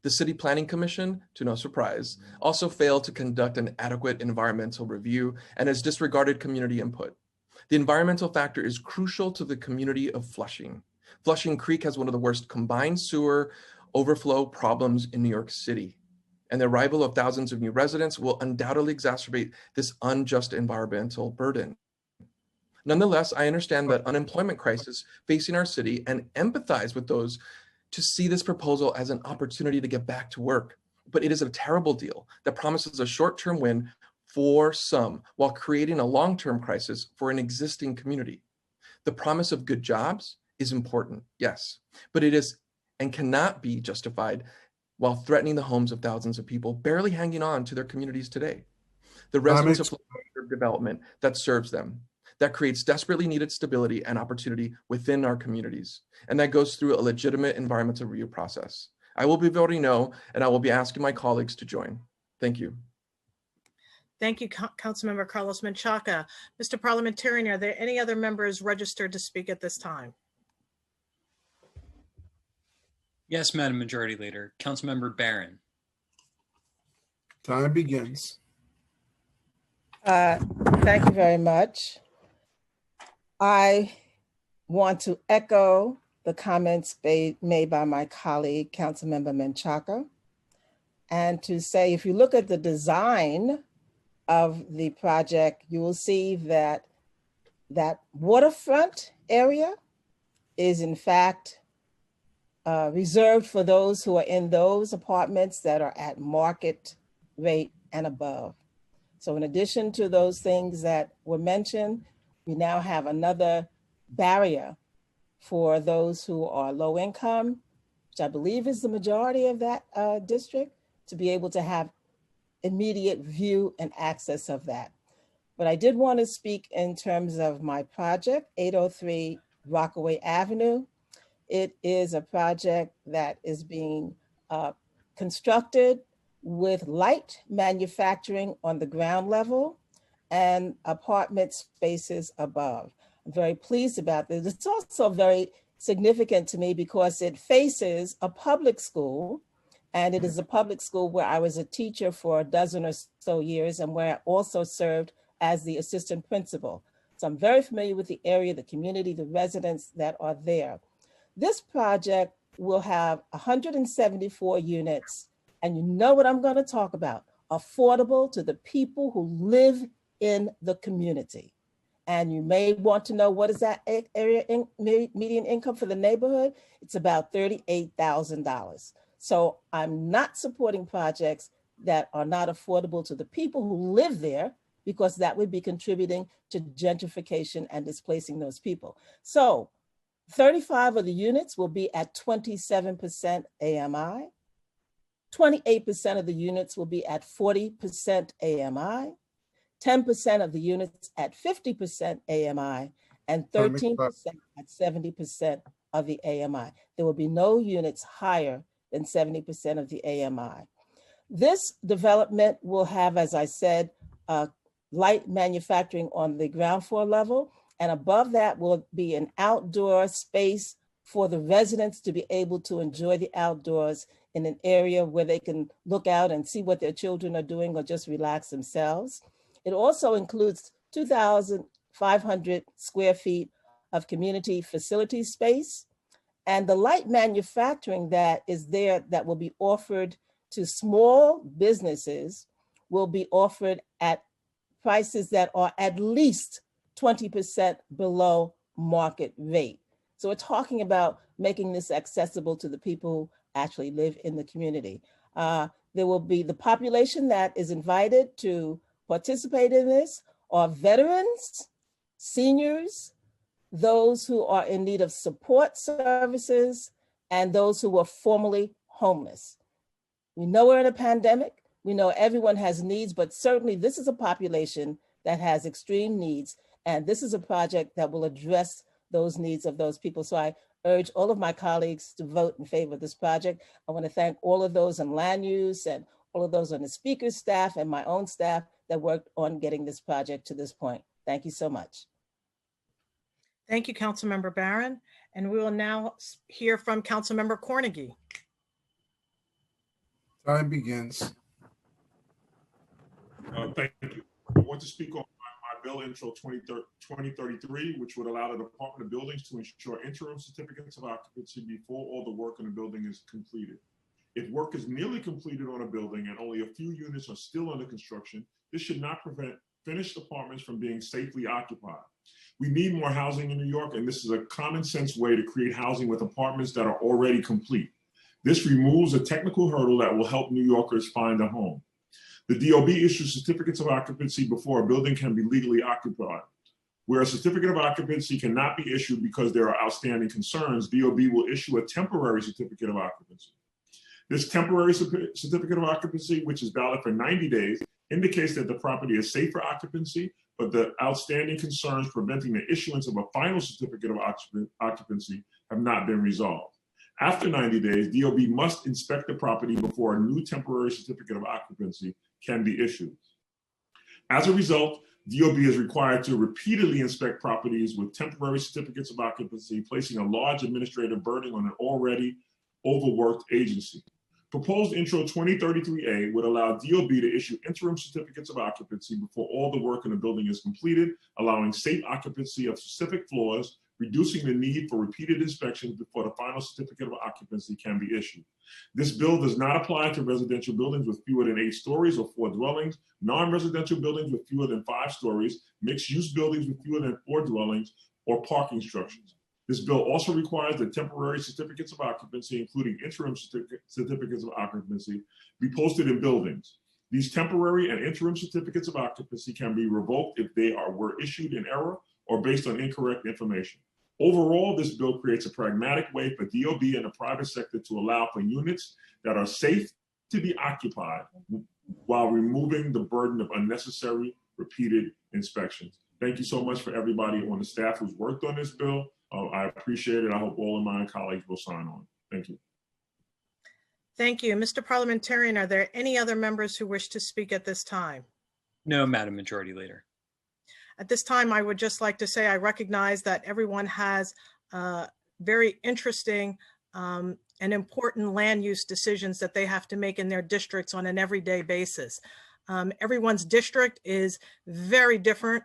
The City Planning Commission, to no surprise, also failed to conduct an adequate environmental review and has disregarded community input. The environmental factor is crucial to the community of Flushing. Flushing Creek has one of the worst combined sewer overflow problems in New York City, and the arrival of thousands of new residents will undoubtedly exacerbate this unjust environmental burden. Nonetheless, I understand the unemployment crisis facing our city and empathize with those to see this proposal as an opportunity to get back to work. But it is a terrible deal that promises a short-term win for some while creating a long-term crisis for an existing community. The promise of good jobs is important, yes, but it is and cannot be justified while threatening the homes of thousands of people barely hanging on to their communities today. The residents of development that serves them, that creates desperately needed stability and opportunity within our communities, and that goes through a legitimate environmental review process. I will be voting no, and I will be asking my colleagues to join. Thank you. Thank you, Councilmember Carlos Menchaca. Mr. Parliamentarian, are there any other members registered to speak at this time? Yes, Madam Majority Leader. Councilmember Barron. Time begins. Thank you very much. I want to echo the comments made by my colleague, Councilmember Menchaca, and to say, if you look at the design of the project, you will see that that waterfront area is in fact reserved for those who are in those apartments that are at market rate and above. So in addition to those things that were mentioned, we now have another barrier for those who are low income, which I believe is the majority of that district, to be able to have immediate view and access of that. But I did want to speak in terms of my project, 803 Rockaway Avenue. It is a project that is being constructed with light manufacturing on the ground level and apartment spaces above. I'm very pleased about this. It's also very significant to me because it faces a public school, and it is a public school where I was a teacher for a dozen or so years and where I also served as the assistant principal. So I'm very familiar with the area, the community, the residents that are there. This project will have 174 units, and you know what I'm going to talk about, affordable to the people who live in the community. And you may want to know, what is that area median income for the neighborhood? It's about $38,000. So I'm not supporting projects that are not affordable to the people who live there, because that would be contributing to gentrification and displacing those people. So 35 of the units will be at 27% AMI. 28% of the units will be at 40% AMI. 10% of the units at 50% AMI, and 13% at 70% of the AMI. There will be no units higher than 70% of the AMI. This development will have, as I said, light manufacturing on the ground floor level, and above that will be an outdoor space for the residents to be able to enjoy the outdoors in an area where they can look out and see what their children are doing or just relax themselves. It also includes 2,500 square feet of community facility space, and the light manufacturing that is there that will be offered to small businesses will be offered at prices that are at least 20% below market rate. So we're talking about making this accessible to the people who actually live in the community. There will be the population that is invited to participate in this are veterans, seniors, those who are in need of support services, and those who were formerly homeless. We know we're in a pandemic. We know everyone has needs, but certainly this is a population that has extreme needs. And this is a project that will address those needs of those people. So I urge all of my colleagues to vote in favor of this project. I want to thank all of those in land use and all of those on the speaker's staff and my own staff that worked on getting this project to this point. Thank you so much. Thank you, Councilmember Barron. And we will now hear from Councilmember Cornegy. Time begins. Thank you. I want to speak on my bill intro 2033, which would allow the Department of Buildings to ensure interim certificates of occupancy before all the work in the building is completed. If work is nearly completed on a building and only a few units are still under construction, this should not prevent finished apartments from being safely occupied. We need more housing in New York, and this is a common sense way to create housing with apartments that are already complete. This removes a technical hurdle that will help New Yorkers find a home. The DOB issues certificates of occupancy before a building can be legally occupied. Where a certificate of occupancy cannot be issued because there are outstanding concerns, DOB will issue a temporary certificate of occupancy. This temporary certificate of occupancy, which is valid for 90 days, indicates that the property is safe for occupancy, but the outstanding concerns preventing the issuance of a final certificate of occupancy have not been resolved. After 90 days, DOB must inspect the property before a new temporary certificate of occupancy can be issued. As a result, DOB is required to repeatedly inspect properties with temporary certificates of occupancy, placing a large administrative burden on an already overworked agency. Proposed Intro 2033A would allow DOB to issue interim certificates of occupancy before all the work in the building is completed, allowing safe occupancy of specific floors, reducing the need for repeated inspections before the final certificate of occupancy can be issued. This bill does not apply to residential buildings with fewer than 8 stories or 4 dwellings, non-residential buildings with fewer than 5 stories, mixed-use buildings with fewer than 4 dwellings, or parking structures. This bill also requires that temporary certificates of occupancy, including interim certificates of occupancy, be posted in buildings. These temporary and interim certificates of occupancy can be revoked if they were issued in error or based on incorrect information. Overall, this bill creates a pragmatic way for DOB and the private sector to allow for units that are safe to be occupied while removing the burden of unnecessary repeated inspections. Thank you so much for everybody on the staff who's worked on this bill. I appreciate it. I hope all of my colleagues will sign on. Thank you. Thank you. Mr. Parliamentarian, are there any other members who wish to speak at this time? No, Madam Majority Leader. At this time, I would just like to say I recognize that everyone has very interesting and important land use decisions that they have to make in their districts on an everyday basis. Everyone's district is very different.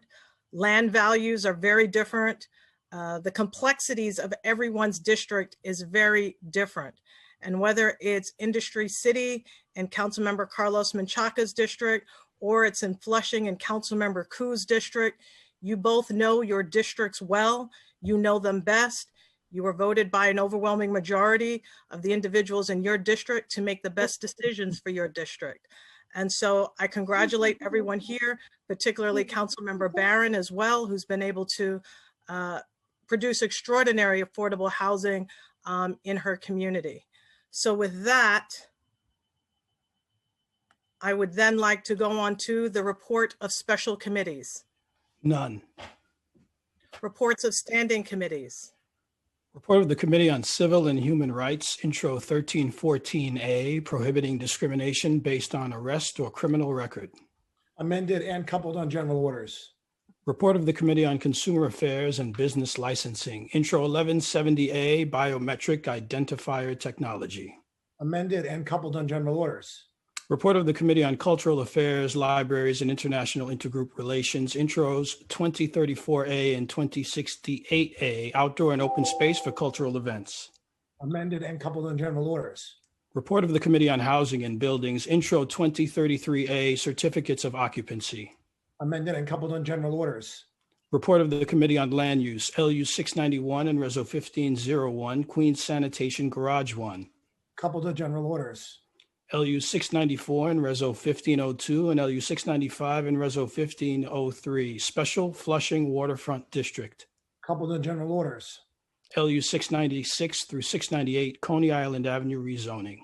Land values are very different. The complexities of everyone's district is very different. And whether it's Industry City and Councilmember Carlos Menchaca's district, or it's in Flushing and Councilmember Ku's district, you both know your districts well, you know them best. You were voted by an overwhelming majority of the individuals in your district to make the best decisions for your district. And so I congratulate everyone here, particularly Councilmember Barron as well, who's been able to produce extraordinary affordable housing in her community. So with that, I would then like to go on to the report of special committees. None. Reports of standing committees. Report of the Committee on Civil and Human Rights, Intro 1314A, prohibiting discrimination based on arrest or criminal record. Amended and coupled on general orders. Report of the Committee on Consumer Affairs and Business Licensing, Intro 1170A, biometric identifier technology. Amended and coupled on general orders. Report of the Committee on Cultural Affairs, Libraries, and International Intergroup Relations, Intros 2034A and 2068A, Outdoor and Open Space for Cultural Events. Amended and coupled on general orders. Report of the Committee on Housing and Buildings, Intro 2033A, Certificates of Occupancy. Amended and coupled on general orders. Report of the Committee on Land Use, LU 691 and Reso 1501, Queens Sanitation Garage 1. Coupled on general orders. LU 694 and Reso 1502 and LU 695 and Reso 1503, Special Flushing Waterfront District. Coupled on general orders. LU 696 through 698, Coney Island Avenue rezoning.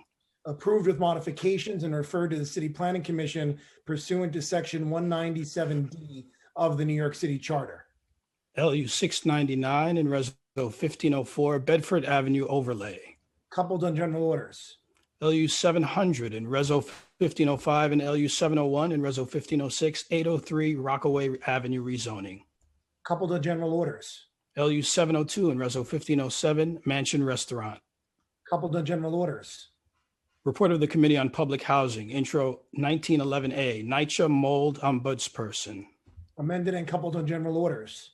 Approved with modifications and referred to the City Planning Commission pursuant to Section 197D of the New York City Charter. LU 699 and Reso 1504, Bedford Avenue overlay. Coupled on general orders. LU 700 and Reso 1505 and LU 701 and Reso 1506, 803 Rockaway Avenue rezoning. Coupled on general orders. LU 702 and Reso 1507, Mansion Restaurant. Coupled on general orders. Report of the Committee on Public Housing, Intro 1911A, NYCHA Mold Ombudsperson. Amended and coupled on general orders.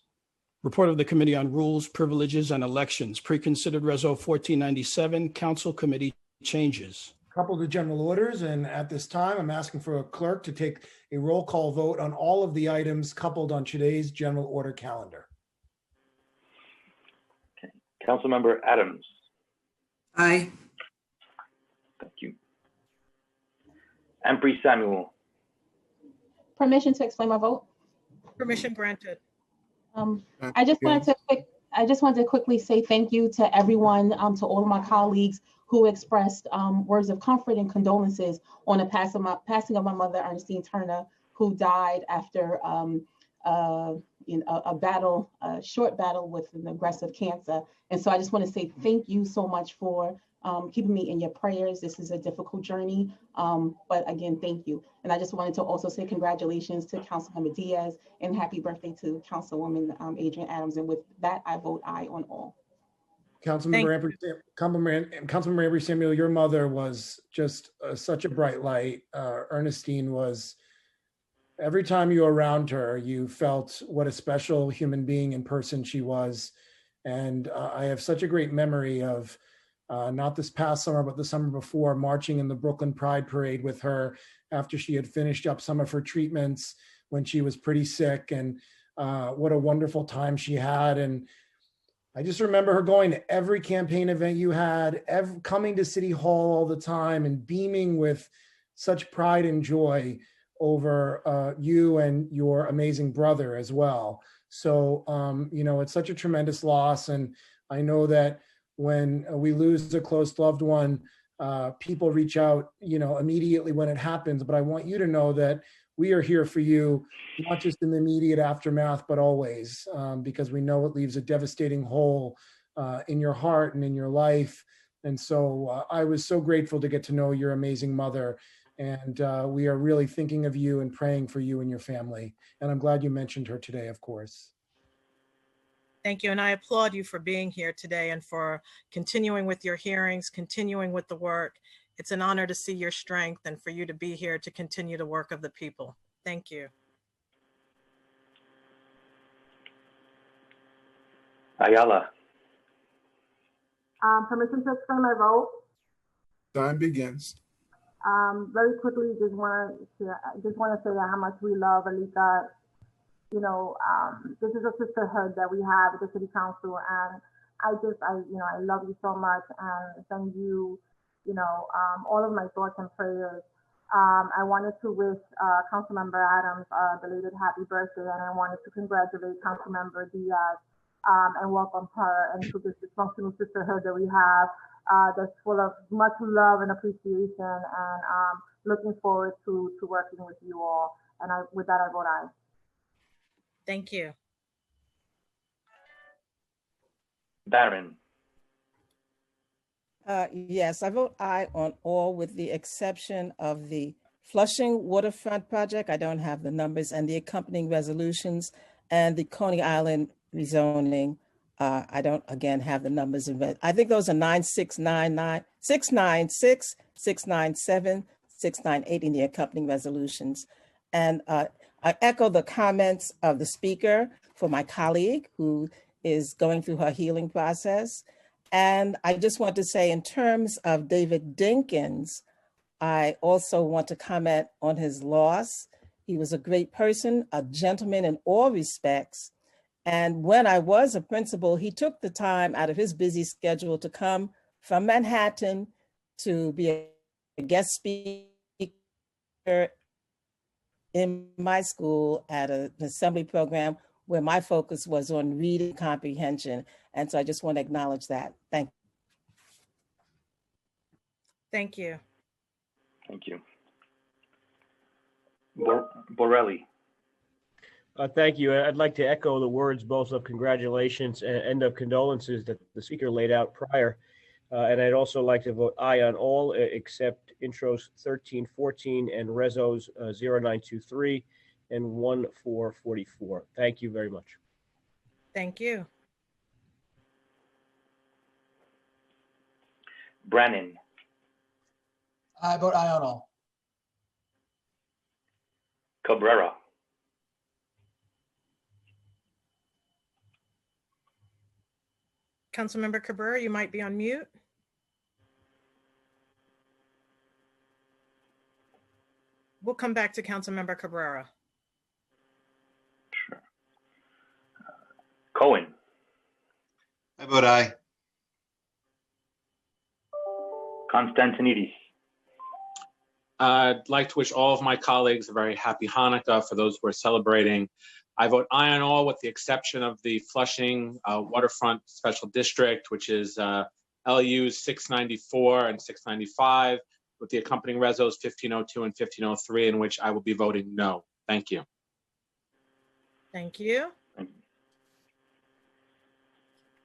Report of the Committee on Rules, Privileges, and Elections, Preconsidered Reso 1497, Council Committee Changes. Coupled to general orders, and at this time, I'm asking for a clerk to take a roll call vote on all of the items coupled on today's general order calendar. Okay. Councilmember Adams. Aye. Thank you. Ampry Samuel. Permission to explain my vote. Permission granted. I just wanted to quickly say thank you to everyone, to all of my colleagues who expressed words of comfort and condolences on the passing of my mother, Ernestine Turner, who died after a short battle with an aggressive cancer. And so I just want to say thank you so much for keeping me in your prayers. This is a difficult journey, but again, thank you. And I just wanted to also say congratulations to Councilmember Diaz and happy birthday to Councilwoman Adrienne Adams. And with that, I vote aye on all. Councilmember Ampry Samuel, your mother was just such a bright light. Ernestine was, every time you were around her, you felt what a special human being and person she was. And I have such a great memory of not this past summer, but the summer before, marching in the Brooklyn Pride Parade with her after she had finished up some of her treatments when she was pretty sick, and what a wonderful time she had. And I just remember her going to every campaign event you had, coming to City Hall all the time and beaming with such pride and joy over you and your amazing brother as well. So, it's such a tremendous loss. And I know that when we lose a close loved one, people reach out, immediately when it happens. But I want you to know that we are here for you, not just in the immediate aftermath, but always, because we know it leaves a devastating hole in your heart and in your life. And so I was so grateful to get to know your amazing mother. And we are really thinking of you and praying for you and your family. And I'm glad you mentioned her today, of course. Thank you. And I applaud you for being here today and for continuing with your hearings, continuing with the work. It's an honor to see your strength and for you to be here to continue the work of the people. Thank you. Ayala. Permission to explain my vote. Time begins. Very quickly, just want to say how much we love Alika. This is a sisterhood that we have at the City Council, and I love you so much and send you, all of my thoughts and prayers. I wanted to wish Councilmember Adams a belated happy birthday, and I wanted to congratulate Councilmember Diaz and welcome her into this dysfunctional sisterhood that we have that's full of much love and appreciation, and looking forward to working with you all. And with that, I vote aye. Thank you. Barron, Yes, I vote aye on all with the exception of the Flushing Waterfront Project. I don't have the numbers and the accompanying resolutions, and the Coney Island rezoning. I don't, again, have the numbers in red. I think those are 9699, 696, 697, 698 in the accompanying resolutions. And I echo the comments of the speaker for my colleague who is going through her healing process. And I just want to say, in terms of David Dinkins, I also want to comment on his loss. He was a great person, a gentleman in all respects. And when I was a principal, he took the time out of his busy schedule to come from Manhattan to be a guest speaker in my school at an assembly program where my focus was on reading comprehension. And so I just want to acknowledge that. Thank you. Thank you. thank you. Borelli, Thank you. I'd like to echo the words both of congratulations and of condolences that the speaker laid out prior. And I'd also like to vote aye on all except intros 1314 and resos 0923 and 1444. Thank you very much. Thank you. Brannan, I vote aye on all. Cabrera, Councilmember Cabrera, you might be on mute. We'll come back to Councilmember Cabrera. sure. Cohen, I vote aye. Constantinidis, I'd like to wish all of my colleagues a very happy Hanukkah for those who are celebrating. I vote aye on all with the exception of the Flushing Waterfront Special District, which is LUs 694 and 695, with the accompanying resos 1502 and 1503, in which I will be voting no. Thank you. Thank you.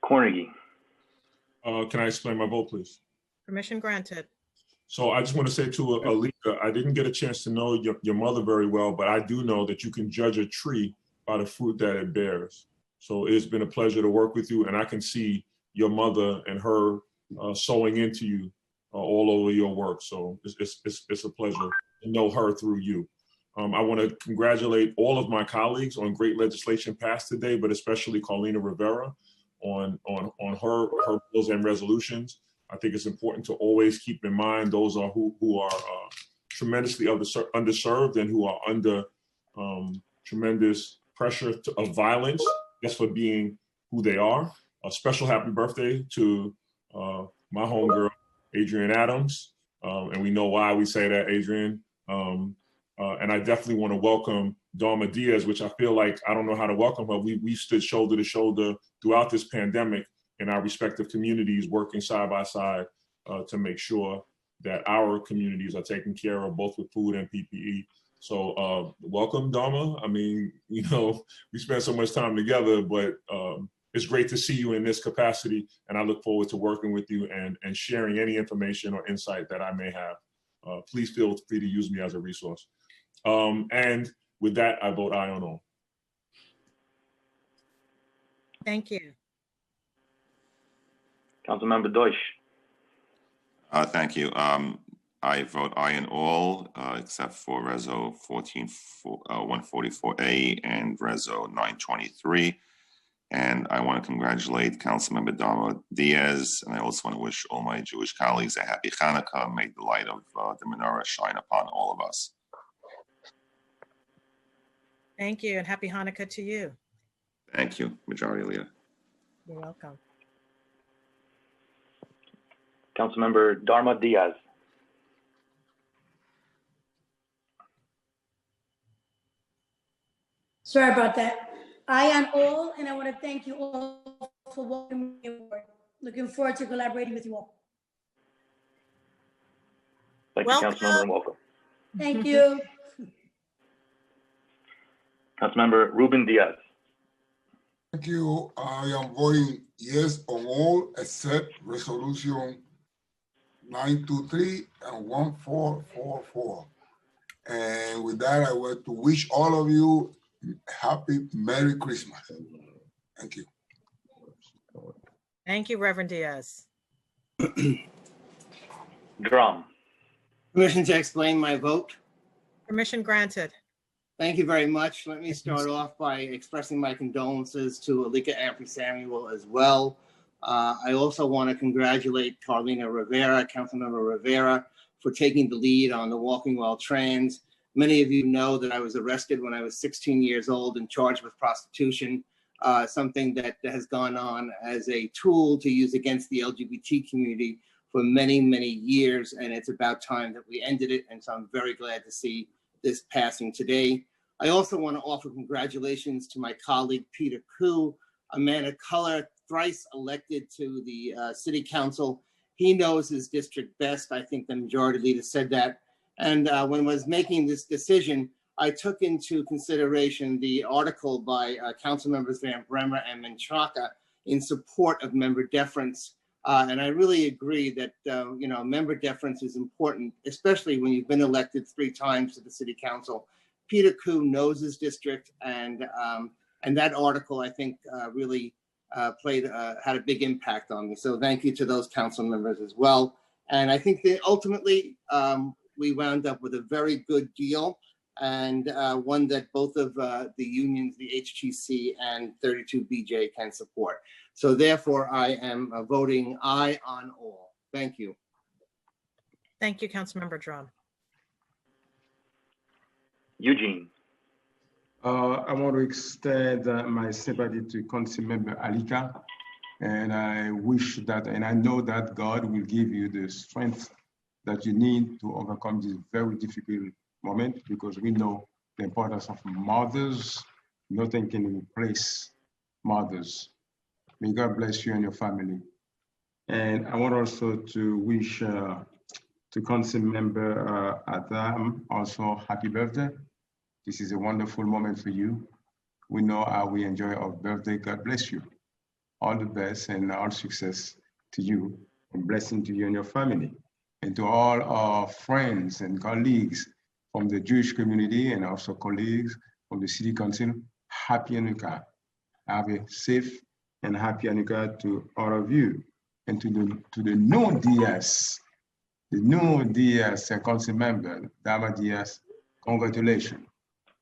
Cornegie, Can I explain my vote, please? Permission granted. So I just want to say to Alika, I didn't get a chance to know your mother very well, but I do know that you can judge a tree by the fruit that it bears. So it's been a pleasure to work with you, and I can see your mother and her sowing into you all over your work. So it's a pleasure to know her through you. I want to congratulate all of my colleagues on great legislation passed today, but especially Carlina Rivera on her bills and resolutions. I think it's important to always keep in mind those are who are tremendously underserved and who are under tremendous pressure of violence just for being who they are. A special happy birthday to my homegirl, Adrienne Adams. And we know why we say that, Adrienne. And I definitely want to welcome Darma Diaz, which I feel like I don't know how to welcome her. We stood shoulder to shoulder throughout this pandemic in our respective communities, working side by side to make sure that our communities are taken care of, both with food and PPE. So welcome, Darma. I mean, you know, we spent so much time together, but it's great to see you in this capacity. And I look forward to working with you and sharing any information or insight that I may have. Please feel free to use me as a resource. And with that, I vote aye on all. Thank you. Councilmember Deutsch. Thank you. I vote aye in all, except for Reso 144A and Reso 923. And I want to congratulate Councilmember Darma Diaz, and I also want to wish all my Jewish colleagues a happy Hanukkah. May the light of the menorah shine upon all of us. Thank you, and happy Hanukkah to you. Thank you, Majority Leader. You're welcome. Councilmember Darma Diaz. Sorry about that. Aye on all, and I want to thank you all for welcoming me aboard. Looking forward to collaborating with you all. Thank you, Councilmember, and welcome. Thank you. Councilmember Ruben Diaz. Thank you. I am voting yes on all except resolution 923 and 1444. And with that, I want to wish all of you happy Merry Christmas. Thank you. Thank you, Reverend Diaz. Drum. Permission to explain my vote. Permission granted. Thank you very much. Let me start off by expressing my condolences to Alika Ampry-Samuel as well. I also want to congratulate Carlina Rivera, Councilmember Rivera, for taking the lead on the Walking Well Trans. Many of you know that I was arrested when I was 16 years old and charged with prostitution, something that has gone on as a tool to use against the LGBT community for many, many years. And it's about time that we ended it. And so I'm very glad to see this passing today. I also want to offer congratulations to my colleague, Peter Koo, a man of color, thrice elected to the city council. He knows his district best. I think the majority leader said that. And when I was making this decision, I took into consideration the article by council members Van Bremer and Menchaca in support of member deference. And I really agree that, member deference is important, especially when you've been elected 3 times to the city council. Peter Koo knows his district, and that article, I think, really had a big impact on me. So thank you to those council members as well. And I think that ultimately we wound up with a very good deal, and one that both of the unions, the HTC and 32BJ, can support. So therefore, I am voting aye on all. Thank you. Thank you, Councilmember Drum. Eugene. I want to extend my sympathy to Councilmember Alika, and I wish that, and I know that God will give you the strength that you need to overcome this very difficult moment, because we know the importance of mothers. Nothing can replace mothers. May God bless you and your family. And I want also to wish to Councilmember Adam also happy birthday. This is a wonderful moment for you. We know how we enjoy our birthday. God bless you. All the best and all success to you, and blessing to you and your family. And to all our friends and colleagues from the Jewish community and also colleagues from the City Council, happy Hanukkah. Have a safe and happy Hanukkah to all of you. And to the new Diaz, council member, Dama Diaz, congratulations.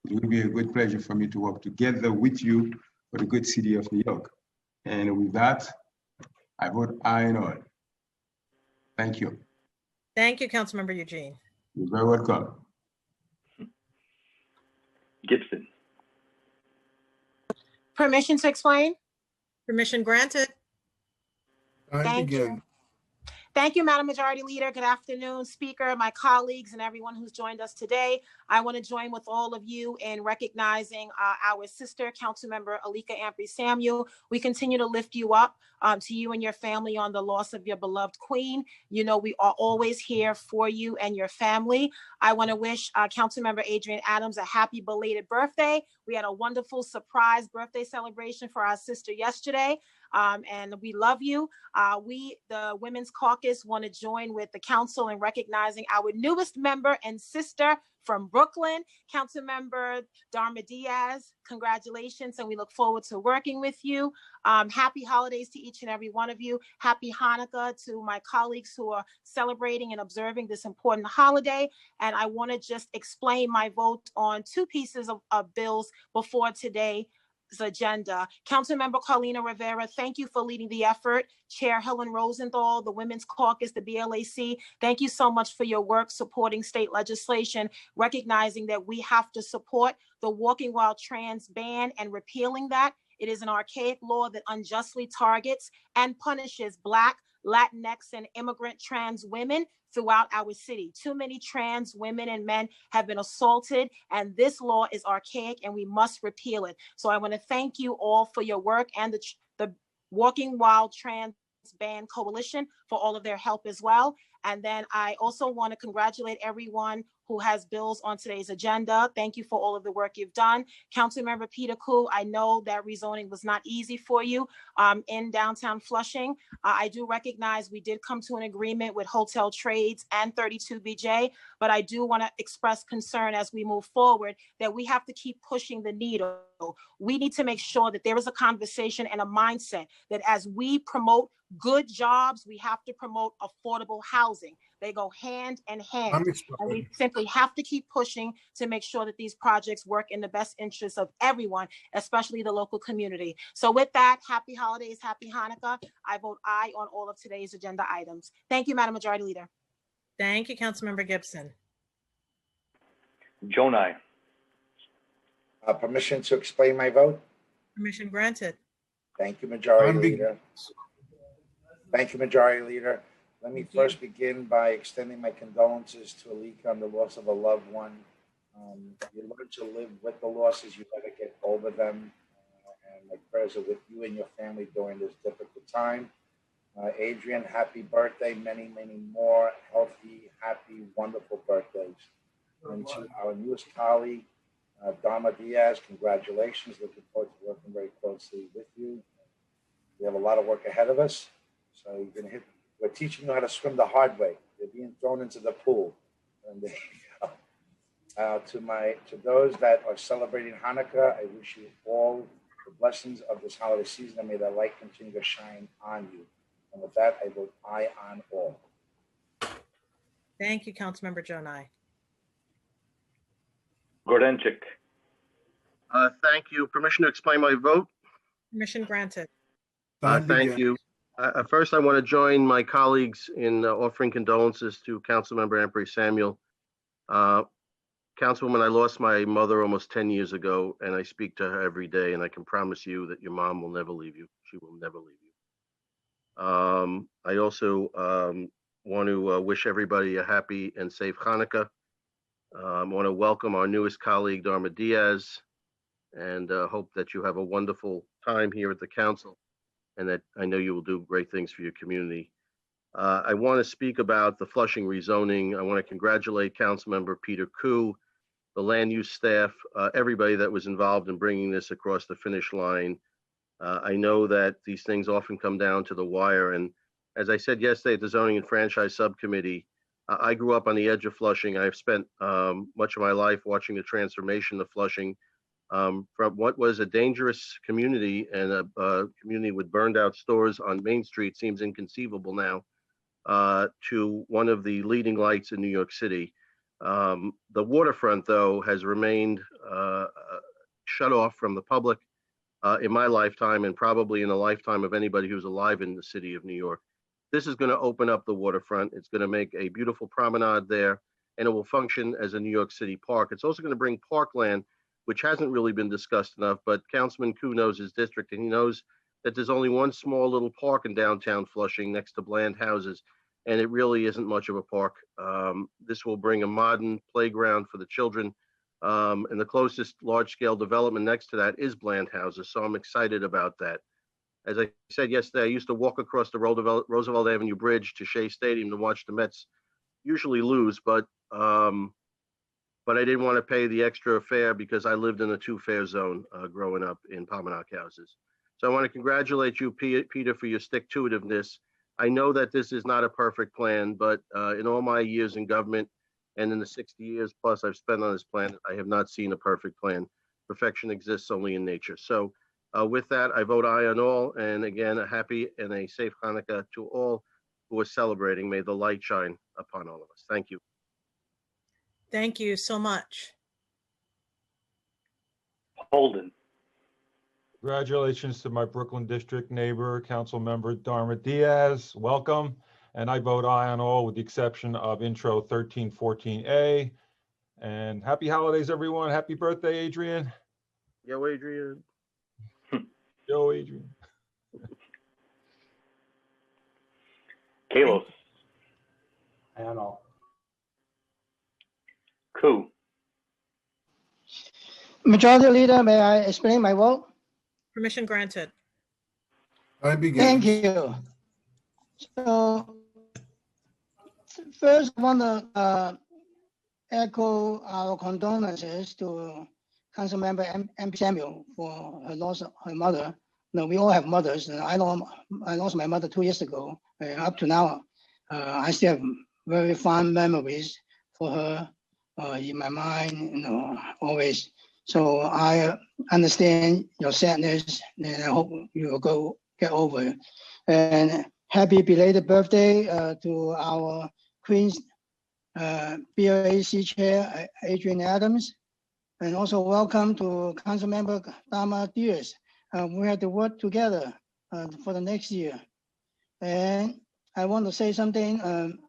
It will be a great pleasure for me to work together with you for the good city of New York. And with that, I vote aye on all. Thank you. Thank you, Councilmember Eugene. You're very welcome. Gibson. Permission to explain? Permission granted. Thank you. Thank you, Madam Majority Leader. Good afternoon, Speaker, my colleagues, and everyone who's joined us today. I want to join with all of you in recognizing our sister, Councilmember Alika Ampry-Samuel. We continue to lift you up, to you and your family, on the loss of your beloved queen. You know, we are always here for you and your family. I want to wish Councilmember Adrienne Adams a happy belated birthday. We had a wonderful surprise birthday celebration for our sister yesterday. And we love you. We, the Women's Caucus, want to join with the council in recognizing our newest member and sister from Brooklyn, Councilmember Darma Diaz. Congratulations, and we look forward to working with you. Happy holidays to each and every one of you. Happy Hanukkah to my colleagues who are celebrating and observing this important holiday. And I want to just explain my vote on 2 pieces of bills before today's agenda. Councilmember Carlina Rivera, thank you for leading the effort. Chair Helen Rosenthal, the Women's Caucus, the BLAC, thank you so much for your work supporting state legislation, recognizing that we have to support the Walking While Trans ban and repealing that. It is an archaic law that unjustly targets and punishes Black, Latinx, and immigrant trans women throughout our city. Too many trans women and men have been assaulted, and this law is archaic and we must repeal it. So I want to thank you all for your work, and the Walking While Trans Ban Coalition for all of their help as well. And then I also want to congratulate everyone who has bills on today's agenda. Thank you for all of the work you've done. Councilmember Peter Koo, I know that rezoning was not easy for you in downtown Flushing. I do recognize we did come to an agreement with Hotel Trades and 32BJ, but I do want to express concern as we move forward that we have to keep pushing the needle. We need to make sure that there is a conversation and a mindset that as we promote good jobs, we have to promote affordable housing. They go hand in hand. And we simply have to keep pushing to make sure that these projects work in the best interest of everyone, especially the local community. So with that, happy holidays, happy Hanukkah. I vote aye on all of today's agenda items. Thank you, Madam Majority Leader. Thank you, Councilmember Gibson. Joan, aye. Permission to explain my vote? Permission granted. Thank you, Majority Leader. Thank you, Majority Leader. Let me first begin by extending my condolences to Alika on the loss of a loved one. You learn to live with the losses, you never get over them. And my prayers are with you and your family during this difficult time. Adrian, happy birthday, many, many more healthy, happy, wonderful birthdays. And to our newest colleague, Dama Diaz, congratulations. Looking forward to working very closely with you. We have a lot of work ahead of us. So you're gonna we're teaching you how to swim the hard way. You're being thrown into the pool. And there you go. To those that are celebrating Hanukkah, I wish you all the blessings of this holiday season, and may the light continue to shine on you. And with that, I vote aye on all. Thank you, Councilmember Jonai. Gordenchik. Thank you. Permission to explain my vote? Permission granted. Thank you. First, I want to join my colleagues in offering condolences to Councilmember Ampry Samuel. Councilwoman, I lost my mother almost 10 years ago, and I speak to her every day, and I can promise you that your mom will never leave you. She will never leave you. I also want to wish everybody a happy and safe Hanukkah. I want to welcome our newest colleague, Dharma Diaz, and hope that you have a wonderful time here at the council, and that I know you will do great things for your community. I want to speak about the Flushing rezoning. I want to congratulate Councilmember Peter Koo, the land use staff, everybody that was involved in bringing this across the finish line. I know that these things often come down to the wire, and as I said yesterday at the Zoning and Franchise Subcommittee, I grew up on the edge of Flushing. I've spent much of my life watching the transformation of Flushing from what was a dangerous community and a community with burned out stores on Main Street, seems inconceivable now, to one of the leading lights in New York City. The waterfront, though, has remained shut off from the public in my lifetime, and probably in the lifetime of anybody who's alive in the city of New York. This is going to open up the waterfront. It's going to make a beautiful promenade there, and it will function as a New York City park. It's also going to bring parkland, which hasn't really been discussed enough, but Councilman Koo knows his district, and he knows that there's only one small little park in downtown Flushing next to Bland Houses, and it really isn't much of a park. This will bring a modern playground for the children, and the closest large-scale development next to that is Bland Houses, so I'm excited about that. As I said yesterday, I used to walk across the Roosevelt Avenue Bridge to Shea Stadium to watch the Mets usually lose, but I didn't want to pay the extra fare because I lived in a two-fare zone growing up in Palmanock Houses. So I want to congratulate you, Peter, for your stick-to-itiveness. I know that this is not a perfect plan, but in all my years in government and in the 60 years plus I've spent on this plan, I have not seen a perfect plan. Perfection exists only in nature. So with that, I vote aye on all. And again, a happy and a safe Hanukkah to all who are celebrating. May the light shine upon all of us. Thank you. Thank you so much. Holden. Congratulations to my Brooklyn District neighbor, Councilmember Dharma Diaz. Welcome. And I vote aye on all with the exception of intro 1314A. And happy holidays, everyone. Happy birthday, Adrian. Yo, Adrian. Yo, Adrian. Kalos. I don't know. Koo. Majority Leader, may I explain my vote? Permission granted. Thank you. So first, I want to echo our condolences to Councilmember MP Samuel for her loss of her mother. No, we all have mothers. And I lost my mother 2 years ago. Up to now, I still have very fond memories for her in my mind, always. So I understand your sadness, and I hope you will get over it. And happy belated birthday to our Queens BOAC Chair, Adrian Adams. And also welcome to Councilmember Dharma Diaz. We have to work together for the next year. And I want to say something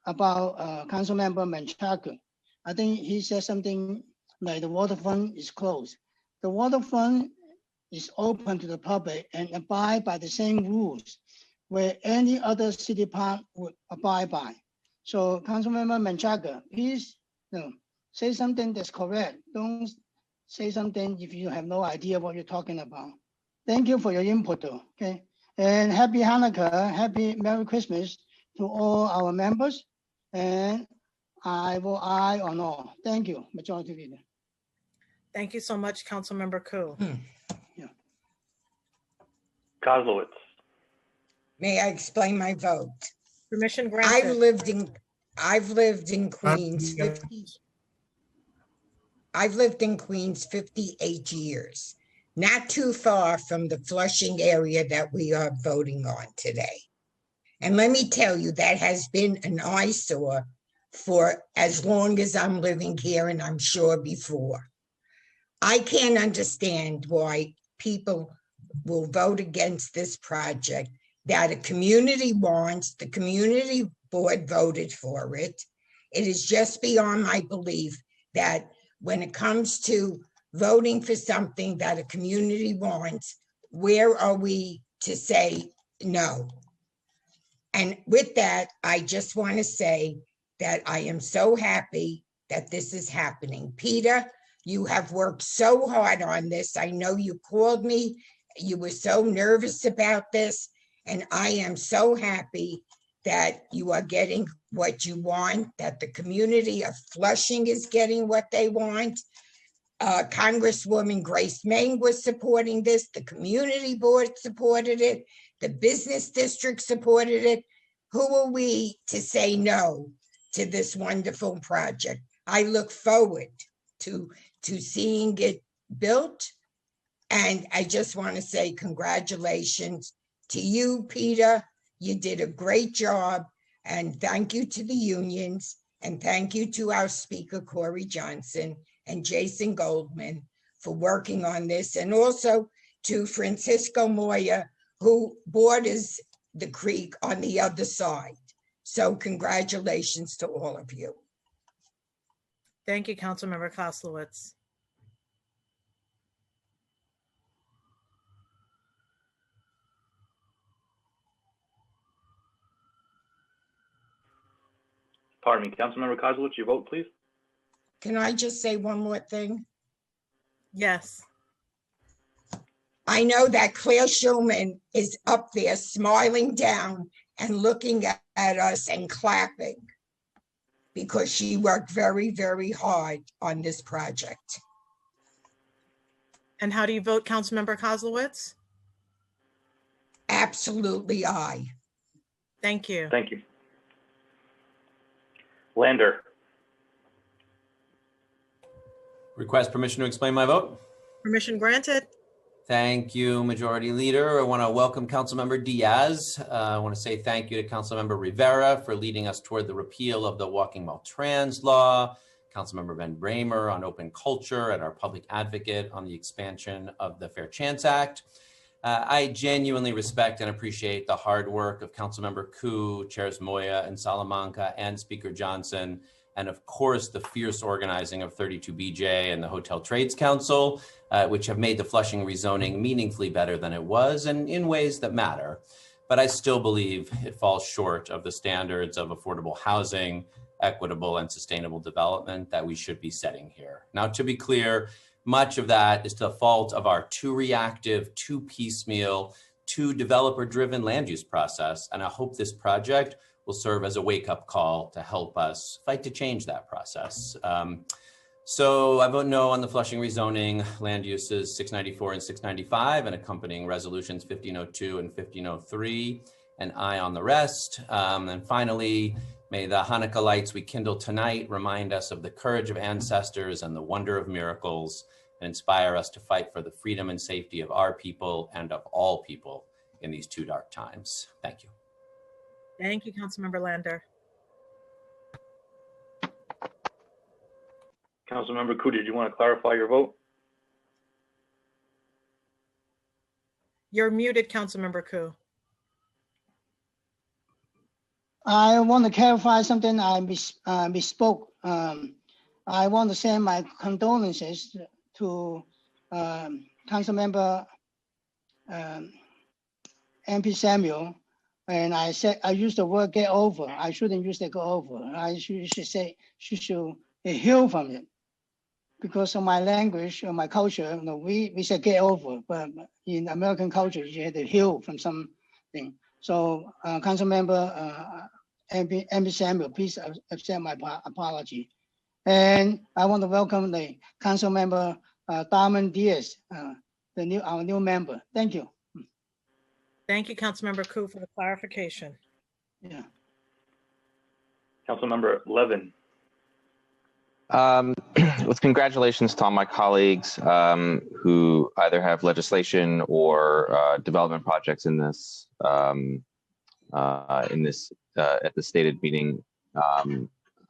about Councilmember Menchaca. I think he said something like the waterfront is closed. The waterfront is open to the public and abide by the same rules where any other city park would abide by. So Councilmember Menchaca, please say something that's correct. Don't say something if you have no idea what you're talking about. Thank you for your input though, okay? And happy Hanukkah, happy Merry Christmas to all our members. And I will aye on all. Thank you, Majority Leader. Thank you so much, Councilmember Ku. Kozlowitz. May I explain my vote? Permission granted. I've lived in Queens 58 years, not too far from the Flushing area that we are voting on today. And let me tell you, that has been an eyesore for as long as I'm living here, and I'm sure before. I can't understand why people will vote against this project that a community wants. The community board voted for it. It is just beyond my belief that when it comes to voting for something that a community wants, where are we to say no? And with that, I just want to say that I am so happy that this is happening. Peter, you have worked so hard on this. I know you called me. You were so nervous about this. And I am so happy that you are getting what you want, that the community of Flushing is getting what they want. Congresswoman Grace Meng was supporting this. The community board supported it. The business district supported it. Who are we to say no to this wonderful project? I look forward to seeing it built. And I just want to say congratulations to you, Peter. You did a great job. And thank you to the unions. And thank you to our speaker, Corey Johnson, and Jason Goldman for working on this. And also to Francisco Moya, who borders the creek on the other side. So congratulations to all of you. Thank you, Councilmember Koslowitz. Pardon me, Councilmember Kozlowitz, your vote, please. Can I just say one more thing? Yes. I know that Claire Schulman is up there smiling down and looking at us and clapping because she worked very, very hard on this project. And how do you vote, Councilmember Koslowitz? Absolutely aye. Thank you. Thank you. Lander. Request permission to explain my vote. Permission granted. Thank you, Majority Leader. I want to welcome Councilmember Diaz. I want to say thank you to Councilmember Rivera for leading us toward the repeal of the Walking While Trans law, Councilmember Ben Bramer on open culture, and our public advocate on the expansion of the Fair Chance Act. I genuinely respect and appreciate the hard work of Councilmember Ku, Chairs Moya and Salamanca, and Speaker Johnson, and of course the fierce organizing of 32BJ and the Hotel Trades Council, which have made the Flushing rezoning meaningfully better than it was and in ways that matter. But I still believe it falls short of the standards of affordable housing, equitable and sustainable development that we should be setting here. Now, to be clear, much of that is the fault of our too reactive, too piecemeal, too developer-driven land use process. And I hope this project will serve as a wake-up call to help us fight to change that process. So I vote no on the Flushing rezoning land uses 694 and 695 and accompanying resolutions 1502 and 1503, and aye on the rest. And finally, may the Hanukkah lights we kindle tonight remind us of the courage of ancestors and the wonder of miracles, and inspire us to fight for the freedom and safety of our people and of all people in these 2 dark times. Thank you. Thank you, Councilmember Lander. Councilmember Ku, did you want to clarify your vote? You're muted, Councilmember Ku. I want to clarify something I misspoke. I want to send my condolences to Councilmember MP Samuel. And I said, I used the word get over. I shouldn't use the get over. I should say, she should heal from it. Because of my language or my culture, you know, we say get over, but in American culture, you have to heal from something. So, Councilmember MP Samuel, please accept my apology. And I want to welcome the Councilmember Darman Diaz, our new member. Thank you. Thank you, Councilmember Ku, for the clarification. Yeah. Councilmember Levin. With congratulations to all my colleagues who either have legislation or development projects in this at the stated meeting.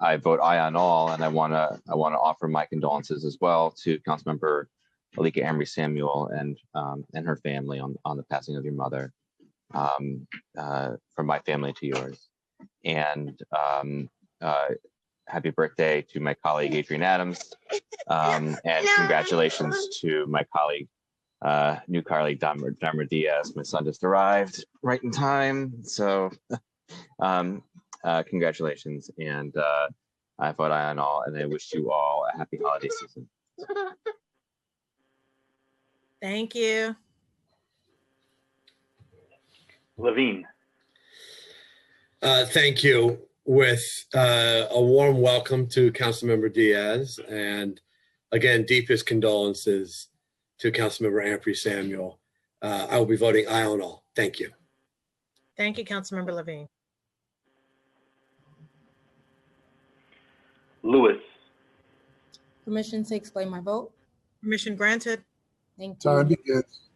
I vote aye on all, and I want to offer my condolences as well to Councilmember Alika Amory Samuel and her family on the passing of your mother. From my family to yours, and happy birthday to my colleague Adrian Adams, and congratulations to my colleague, new colleague Darma Diaz. My son just arrived right in time, so congratulations, and I vote aye on all, and I wish you all a happy holiday season. Thank you. Levine. Thank you. With a warm welcome to Councilmember Diaz, and again, deepest condolences to Councilmember Ampry Samuel. I will be voting aye on all. Thank you. Thank you, Councilmember Levine. Lewis. Permission to explain my vote. Permission granted. Thank you. Time begins.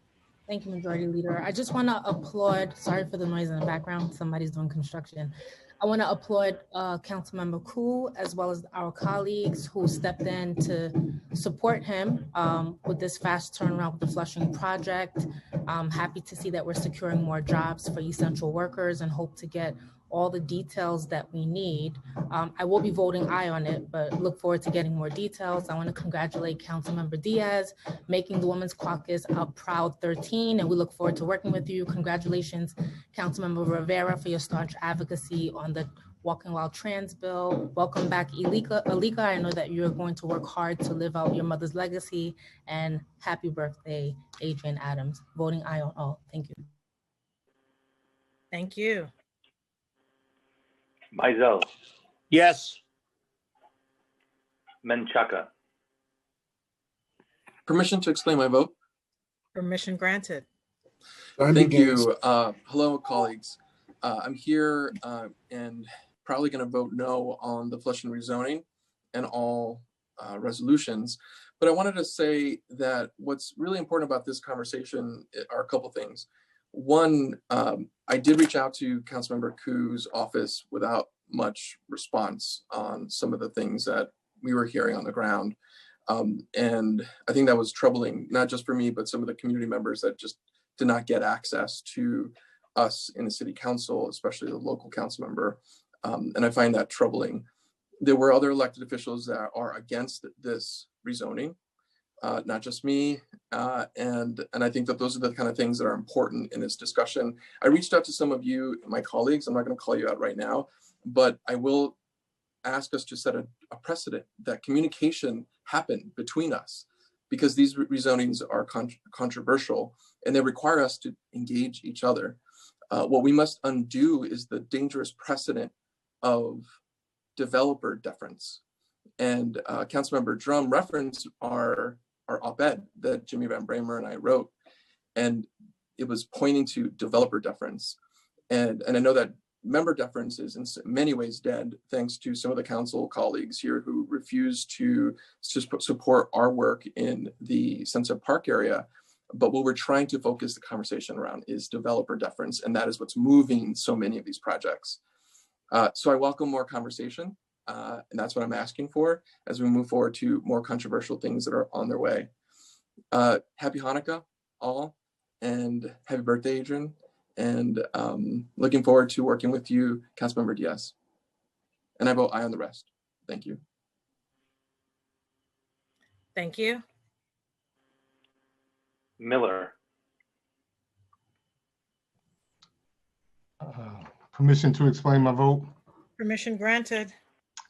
Thank you, Majority Leader. I just want to applaud, sorry for the noise in the background, somebody's doing construction. I want to applaud Councilmember Ku, as well as our colleagues who stepped in to support him with this fast turnaround with the Flushing project. I'm happy to see that we're securing more jobs for essential workers and hope to get all the details that we need. I will be voting aye on it, but look forward to getting more details. I want to congratulate Councilmember Diaz, making the Women's Caucus a proud 13, and we look forward to working with you. Congratulations, Councilmember Rivera, for your staunch advocacy on the Walking While Trans bill. Welcome back, Alika. I know that you're going to work hard to live out your mother's legacy, and happy birthday, Adrian Adams. Voting aye on all. Thank you. Thank you. Mizell. Yes. Menchaca. Permission to explain my vote. Permission granted. Thank you. Hello, colleagues. I'm here and probably going to vote no on the Flushing rezoning and all resolutions. But I wanted to say that what's really important about this conversation are a couple things. One, I did reach out to Councilmember Ku's office without much response on some of the things that we were hearing on the ground. And I think that was troubling, not just for me, but some of the community members that just did not get access to us in the city council, especially the local council member. And I find that troubling. There were other elected officials that are against this rezoning, not just me. And I think that those are the kind of things that are important in this discussion. I reached out to some of you, my colleagues. I'm not going to call you out right now, but I will ask us to set a precedent that communication happen between us, because these rezonings are controversial and they require us to engage each other. What we must undo is the dangerous precedent of developer deference. And Councilmember Drum referenced our op-ed that Jimmy Van Bramer and I wrote, and it was pointing to developer deference. And I know that member deference is in many ways dead, thanks to some of the council colleagues here who refuse to support our work in the Sunset Park area. But what we're trying to focus the conversation around is developer deference, and that is what's moving so many of these projects. So I welcome more conversation, and that's what I'm asking for as we move forward to more controversial things that are on their way. Happy Hanukkah, all, and happy birthday, Adrian. And looking forward to working with you, Councilmember Diaz. And I vote aye on the rest. Thank you. Thank you. Miller. Permission to explain my vote. Permission granted.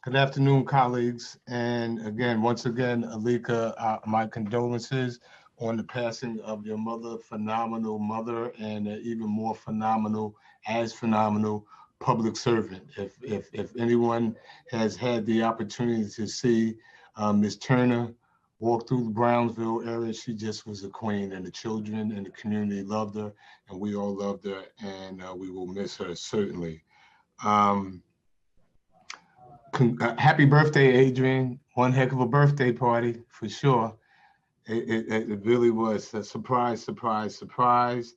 Good afternoon, colleagues. And again, once again, Alika, my condolences on the passing of your mother, phenomenal mother, and an even more phenomenal public servant. If anyone has had the opportunity to see Ms. Turner walk through the Brownsville area, she just was a queen, and the children and the community loved her, and we all loved her, and we will miss her certainly. Happy birthday, Adrian. One heck of a birthday party for sure. It really was a surprise. Welcome,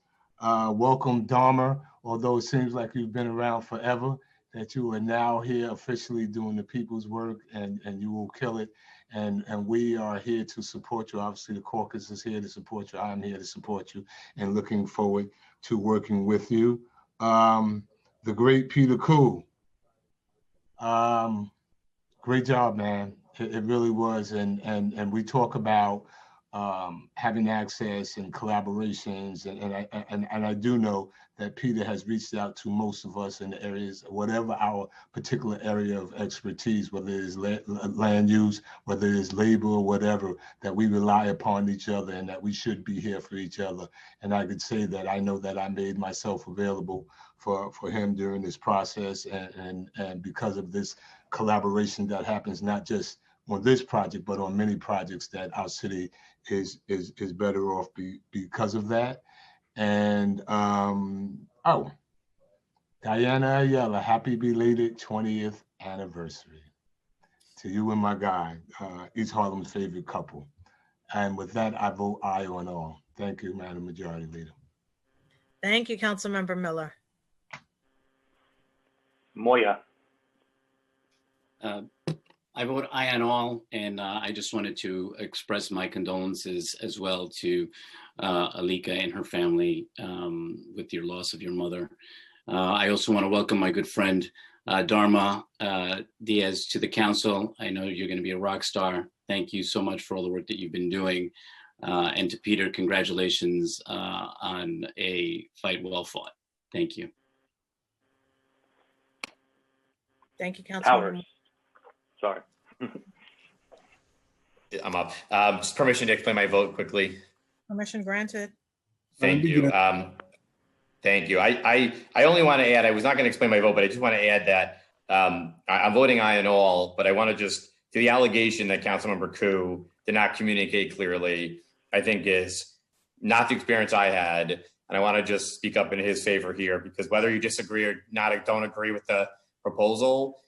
Dahmer, although it seems like you've been around forever, that you are now here officially doing the people's work, and you will kill it. And we are here to support you. Obviously, the caucus is here to support you. I'm here to support you, and looking forward to working with you. The great Peter Koo. Great job, man. It really was. And we talk about having access and collaborations, and I do know that Peter has reached out to most of us in the areas, whatever our particular area of expertise, whether it is land use, whether it is labor or whatever, that we rely upon each other and that we should be here for each other. And I could say that I know that I made myself available for him during this process, and because of this collaboration that happens not just on this project, but on many projects, that our city is better off because of that. And Diana Ayala, happy belated 20th anniversary to you and my guy, East Harlem's favorite couple. And with that, I vote aye on all. Thank you, Madam Majority Leader. Thank you, Councilmember Miller. Moya. I vote aye on all, and I just wanted to express my condolences as well to Alika and her family with your loss of your mother. I also want to welcome my good friend Dharma Diaz to the council. I know you're going to be a rock star. Thank you so much for all the work that you've been doing. And to Peter, congratulations on a fight well fought. Thank you. Thank you, Councilmember. Powers. Sorry. I'm up. Just permission to explain my vote quickly. Permission granted. Thank you. Thank you. I only want to add, I was not going to explain my vote, but I just want to add that I'm voting aye on all, but I want to just, to the allegation that Councilmember Koo did not communicate clearly, I think is not the experience I had. And I want to just speak up in his favor here, because whether you disagree or not, don't agree with the proposal,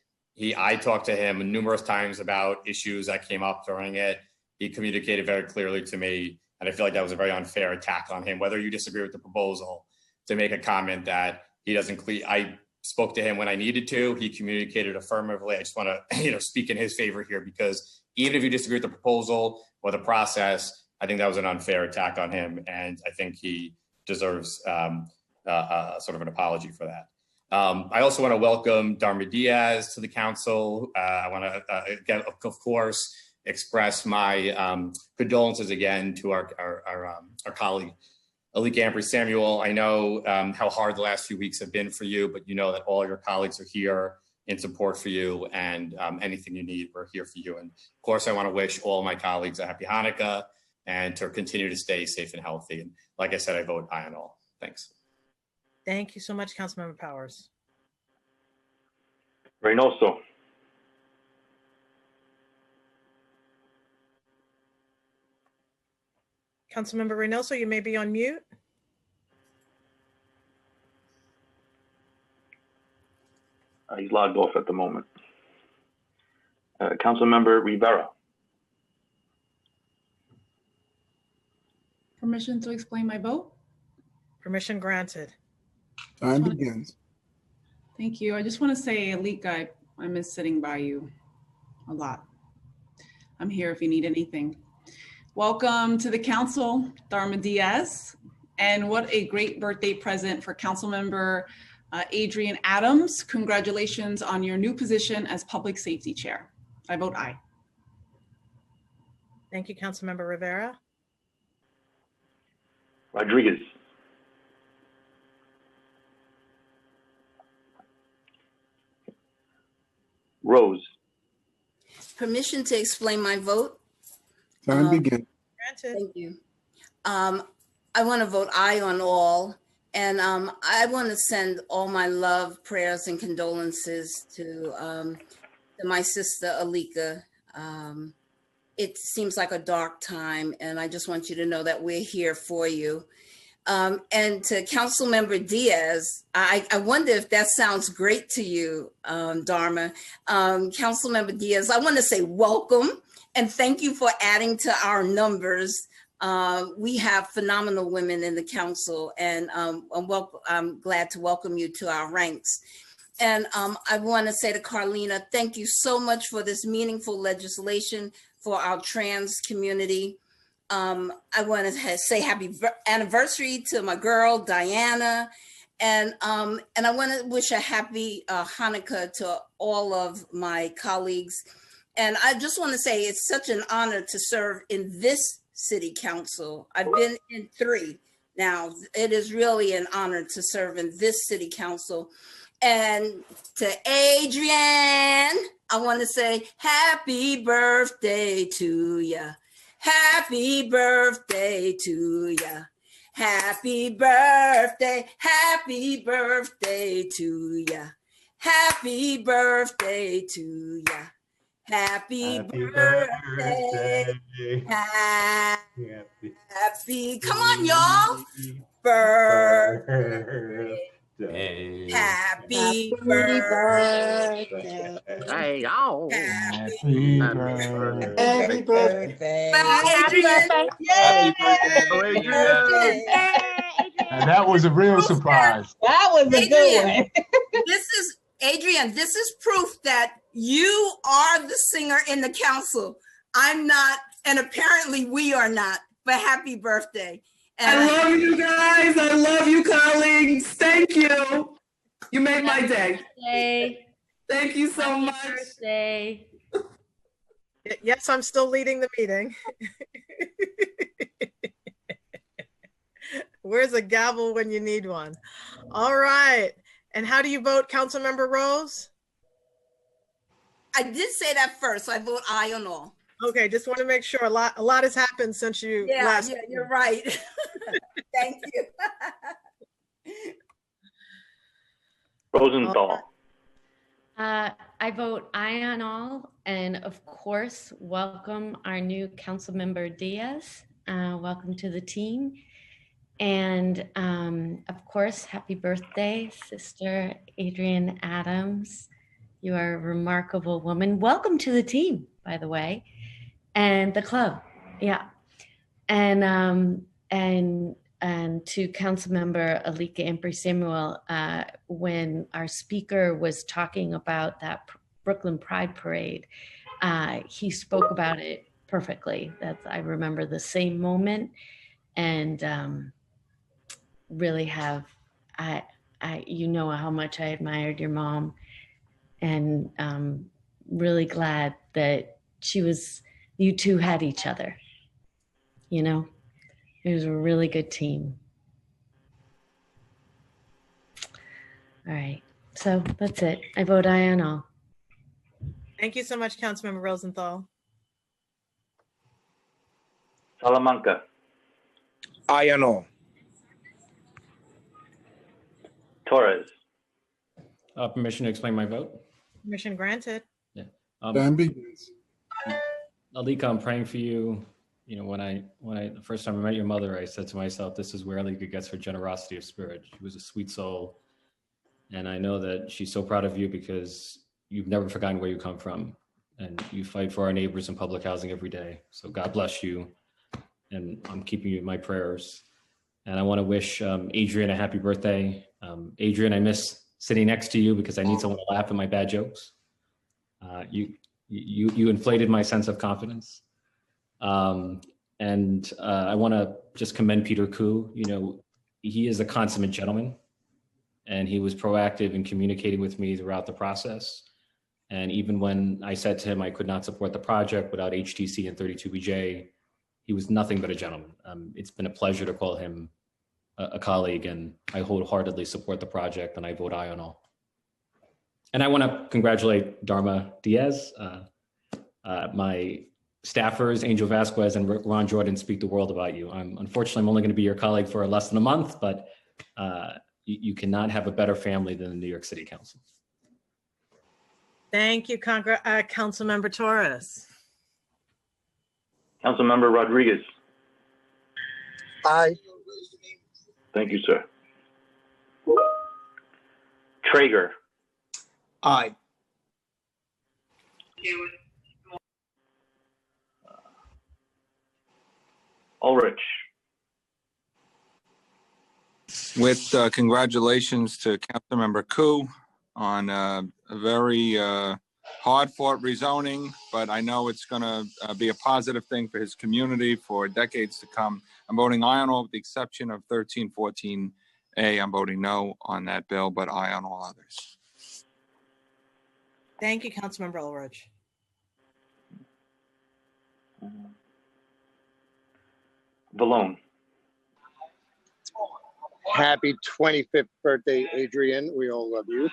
I talked to him numerous times about issues that came up during it. He communicated very clearly to me, and I feel like that was a very unfair attack on him. Whether you disagree with the proposal, to make a comment that he doesn't, I spoke to him when I needed to. He communicated affirmatively. I just want to, speak in his favor here, because even if you disagree with the proposal or the process, I think that was an unfair attack on him, and I think he deserves sort of an apology for that. I also want to welcome Dharma Diaz to the council. I want to, again, of course, express my condolences again to our colleague, Alika Ampry-Samuel. I know how hard the last few weeks have been for you, but you know that all your colleagues are here in support for you, and anything you need, we're here for you. And of course, I want to wish all my colleagues a happy Hanukkah and to continue to stay safe and healthy. And like I said, I vote aye on all. Thanks. Thank you so much, Councilmember Powers. Reynoso. Councilmember Reynoso, you may be on mute. He's logged off at the moment. Councilmember Rivera. Permission to explain my vote? Permission granted. Time begins. Thank you. I just want to say, Alika, I miss sitting by you a lot. I'm here if you need anything. Welcome to the council, Dharma Diaz. And what a great birthday present for Councilmember Adrian Adams. Congratulations on your new position as Public Safety Chair. I vote aye. Thank you, Councilmember Rivera. Rodriguez. Rose. Permission to explain my vote? Time begins. Thank you. I want to vote aye on all. And I want to send all my love, prayers, and condolences to my sister, Alika. It seems like a dark time, and I just want you to know that we're here for you. And to Councilmember Diaz, I wonder if that sounds great to you, Dharma. Councilmember Diaz, I want to say welcome and thank you for adding to our numbers. We have phenomenal women in the council, and I'm glad to welcome you to our ranks. And I want to say to Carlina, thank you so much for this meaningful legislation for our trans community. I want to say happy anniversary to my girl, Diana. And I want to wish a happy Hanukkah to all of my colleagues. And I just want to say it's such an honor to serve in this city council. I've been in 3 now. It is really an honor to serve in this city council. And to Adrian, I want to say happy birthday to ya. Happy birthday to ya. Happy birthday to ya. Happy birthday to ya. Happy birthday. Happy, come on, y'all. Birthday. Happy birthday. Hey, y'all. Happy birthday. Happy birthday. And that was a real surprise. That was a good one. Adrian, this is proof that you are the singer in the council. I'm not, and apparently we are not, but happy birthday. And I love you guys. I love you, colleagues. Thank you. You made my day. Thank you so much. Birthday. Yes, I'm still leading the meeting. Where's a gavel when you need one? All right. And how do you vote, Councilmember Rose? I did say that first, so I vote aye on all. Okay, just want to make sure. A lot has happened since you last. Yeah, you're right. Thank you. Rosenthal. I vote aye on all, and of course, welcome our new council member Diaz. Welcome to the team. And of course, happy birthday, Sister Adrian Adams. You are a remarkable woman. Welcome to the team, by the way, and the club. Yeah. And to Councilmember Alika Ampry-Samuel, when our speaker was talking about that Brooklyn Pride Parade, he spoke about it perfectly. I remember the same moment, and really have, you know how much I admired your mom, and really glad that you two had each other, you know? It was a really good team. All right, so that's it. I vote aye on all. Thank you so much, Councilmember Rosenthal. Salamanca. Aye on all. Torres. Permission to explain my vote? Permission granted. Yeah. Time begins. Alika, I'm praying for you. You know, when I the first time I met your mother, I said to myself, this is where Alika gets her generosity of spirit. She was a sweet soul. And I know that she's so proud of you because you've never forgotten where you come from. And you fight for our neighbors in public housing every day. So God bless you. And I'm keeping you in my prayers. And I want to wish Adrian a happy birthday. Adrian, I miss sitting next to you because I need someone to laugh at my bad jokes. You inflated my sense of confidence. And I want to just commend Peter Koo. You know, he is a consummate gentleman, and he was proactive in communicating with me throughout the process. And even when I said to him I could not support the project without HTC and 32BJ, he was nothing but a gentleman. It's been a pleasure to call him a colleague, and I wholeheartedly support the project, and I vote aye on all. And I want to congratulate Dharma Diaz. My staffers, Angel Vasquez and Ron Jordan, speak the world about you. Unfortunately, I'm only going to be your colleague for less than a month, but you cannot have a better family than the New York City Council. Thank you, Councilmember Torres. Councilmember Rodriguez. Aye. Thank you, sir. Traeger. Aye. Ulrich. With congratulations to Councilmember Koo on a very hard-fought rezoning, but I know it's going to be a positive thing for his community for decades to come. I'm voting aye on all with the exception of 1314A. I'm voting no on that bill, but aye on all others. Thank you, Councilmember Ulrich. Vallone. Happy 25th birthday, Adrian. We all love you.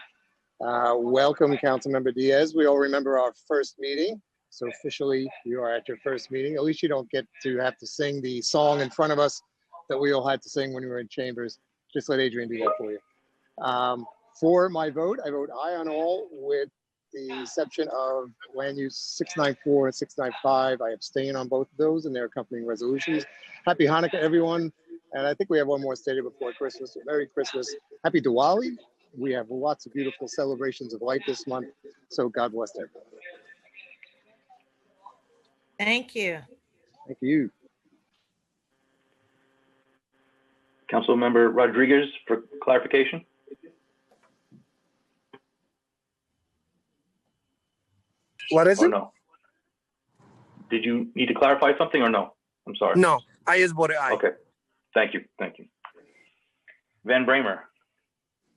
Welcome, Councilmember Diaz. We all remember our first meeting. So officially, you are at your first meeting. At least you don't get to have to sing the song in front of us that we all had to sing when we were in chambers. Just let Adrian do that for you. For my vote, I vote aye on all with the exception of land use 694 and 695. I abstain on both of those and their accompanying resolutions. Happy Hanukkah, everyone. And I think we have one more stated before Christmas. Merry Christmas. Happy Diwali. We have lots of beautiful celebrations of light this month. So God bless everyone. Thank you. Thank you. Councilmember Rodriguez for clarification. What is it? No? Did you need to clarify something or no? I'm sorry. No, I just voted aye. Okay. Thank you. Thank you. Van Bramer.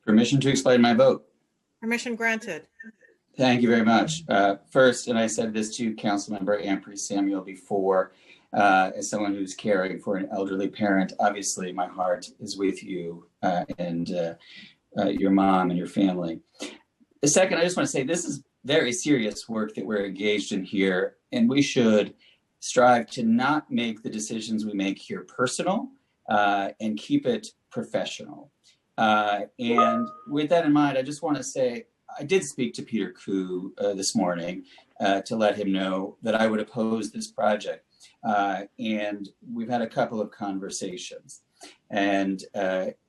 Permission to explain my vote. Permission granted. Thank you very much. First, and I said this to Councilmember Ampry Samuel before, as someone who's caring for an elderly parent, obviously my heart is with you and your mom and your family. The second, I just want to say this is very serious work that we're engaged in here, and we should strive to not make the decisions we make here personal and keep it professional. And with that in mind, I just want to say, I did speak to Peter Koo this morning to let him know that I would oppose this project. And we've had a couple of conversations, and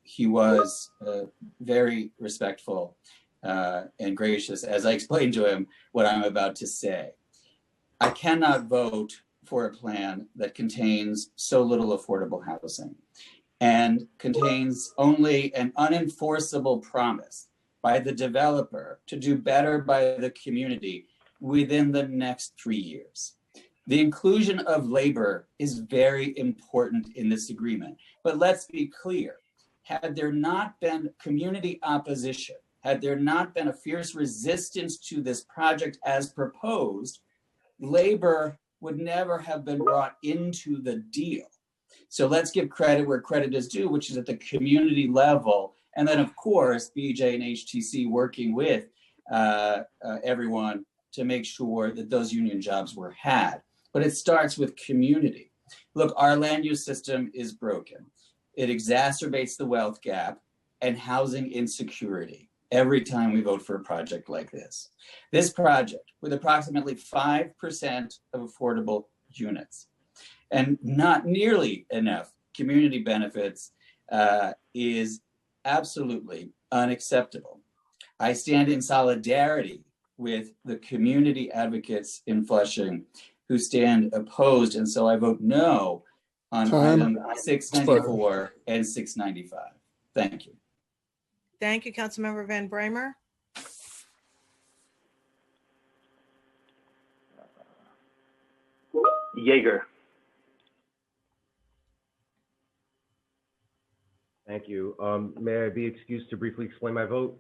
he was very respectful and gracious as I explained to him what I'm about to say. I cannot vote for a plan that contains so little affordable housing and contains only an unenforceable promise by the developer to do better by the community within the next 3 years. The inclusion of labor is very important in this agreement, but let's be clear. Had there not been community opposition, had there not been a fierce resistance to this project as proposed, labor would never have been brought into the deal. So let's give credit where credit is due, which is at the community level. And then, of course, BJ and HTC working with everyone to make sure that those union jobs were had. But it starts with community. Look, our land use system is broken. It exacerbates the wealth gap. and housing insecurity every time we vote for a project like this. This project, with approximately 5% of affordable units and not nearly enough community benefits, is absolutely unacceptable. I stand in solidarity with the community advocates in Flushing who stand opposed, and so I vote no on item 694 and 695. Thank you. Thank you, Councilmember Van Bramer. Yeager. Thank you. May I be excused to briefly explain my vote?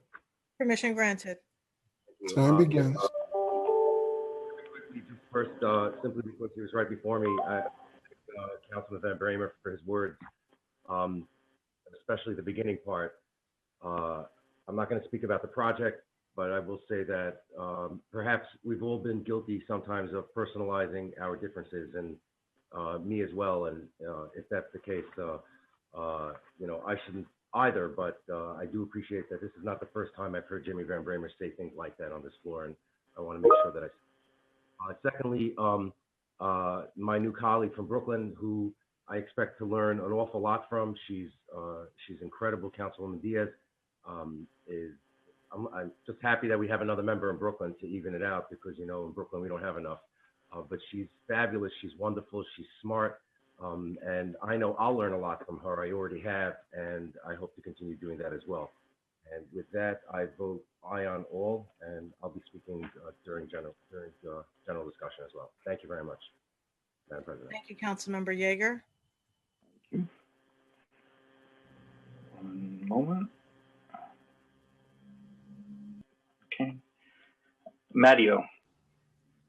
Permission granted. Time begins. First, simply because he was right before me, Councilman Van Bramer for his words, especially the beginning part. I'm not going to speak about the project, but I will say that perhaps we've all been guilty sometimes of personalizing our differences, and me as well. And if that's the case, I shouldn't either, but I do appreciate that this is not the first time I've heard Jimmy Van Bramer say things like that on this floor, and I want to make sure that secondly, my new colleague from Brooklyn, who I expect to learn an awful lot from. She's incredible, Councilwoman Diaz. I'm just happy that we have another member in Brooklyn to even it out, because in Brooklyn we don't have enough. But she's fabulous. She's wonderful. She's smart. And I know I'll learn a lot from her. I already have, and I hope to continue doing that as well. And with that, I vote aye on all, and I'll be speaking during general discussion as well. Thank you very much, Madam President. Thank you, Councilmember Yeager. One moment. Okay. Matteo.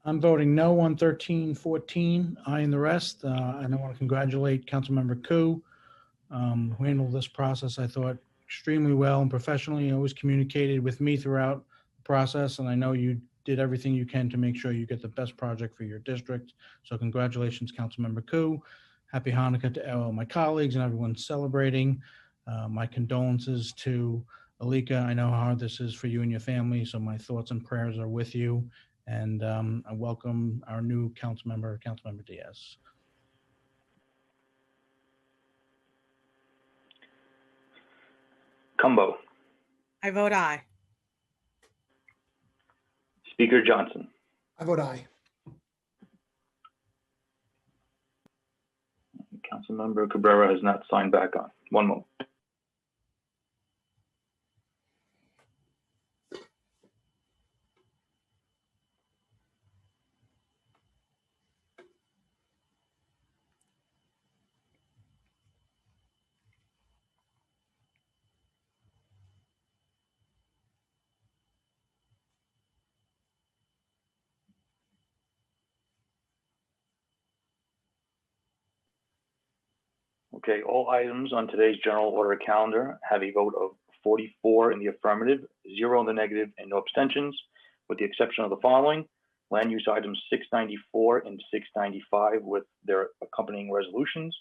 I'm voting no on 1314, aye and the rest. And I want to congratulate Councilmember Koo, who handled this process, I thought, extremely well and professionally. You always communicated with me throughout the process, and I know you did everything you can to make sure you get the best project for your district. So congratulations, Councilmember Koo. Happy Hanukkah to all my colleagues and everyone celebrating. My condolences to Alika. I know how hard this is for you and your family, so my thoughts and prayers are with you. And I welcome our new Councilmember Diaz. Cumbo. I vote aye. Speaker Johnson. I vote aye. Councilmember Cabrera has not signed back on. One moment. Okay, all items on today's general order calendar have a vote of 44 in the affirmative, 0 in the negative, and no abstentions, with the exception of the following. Land use items 694 and 695 with their accompanying resolutions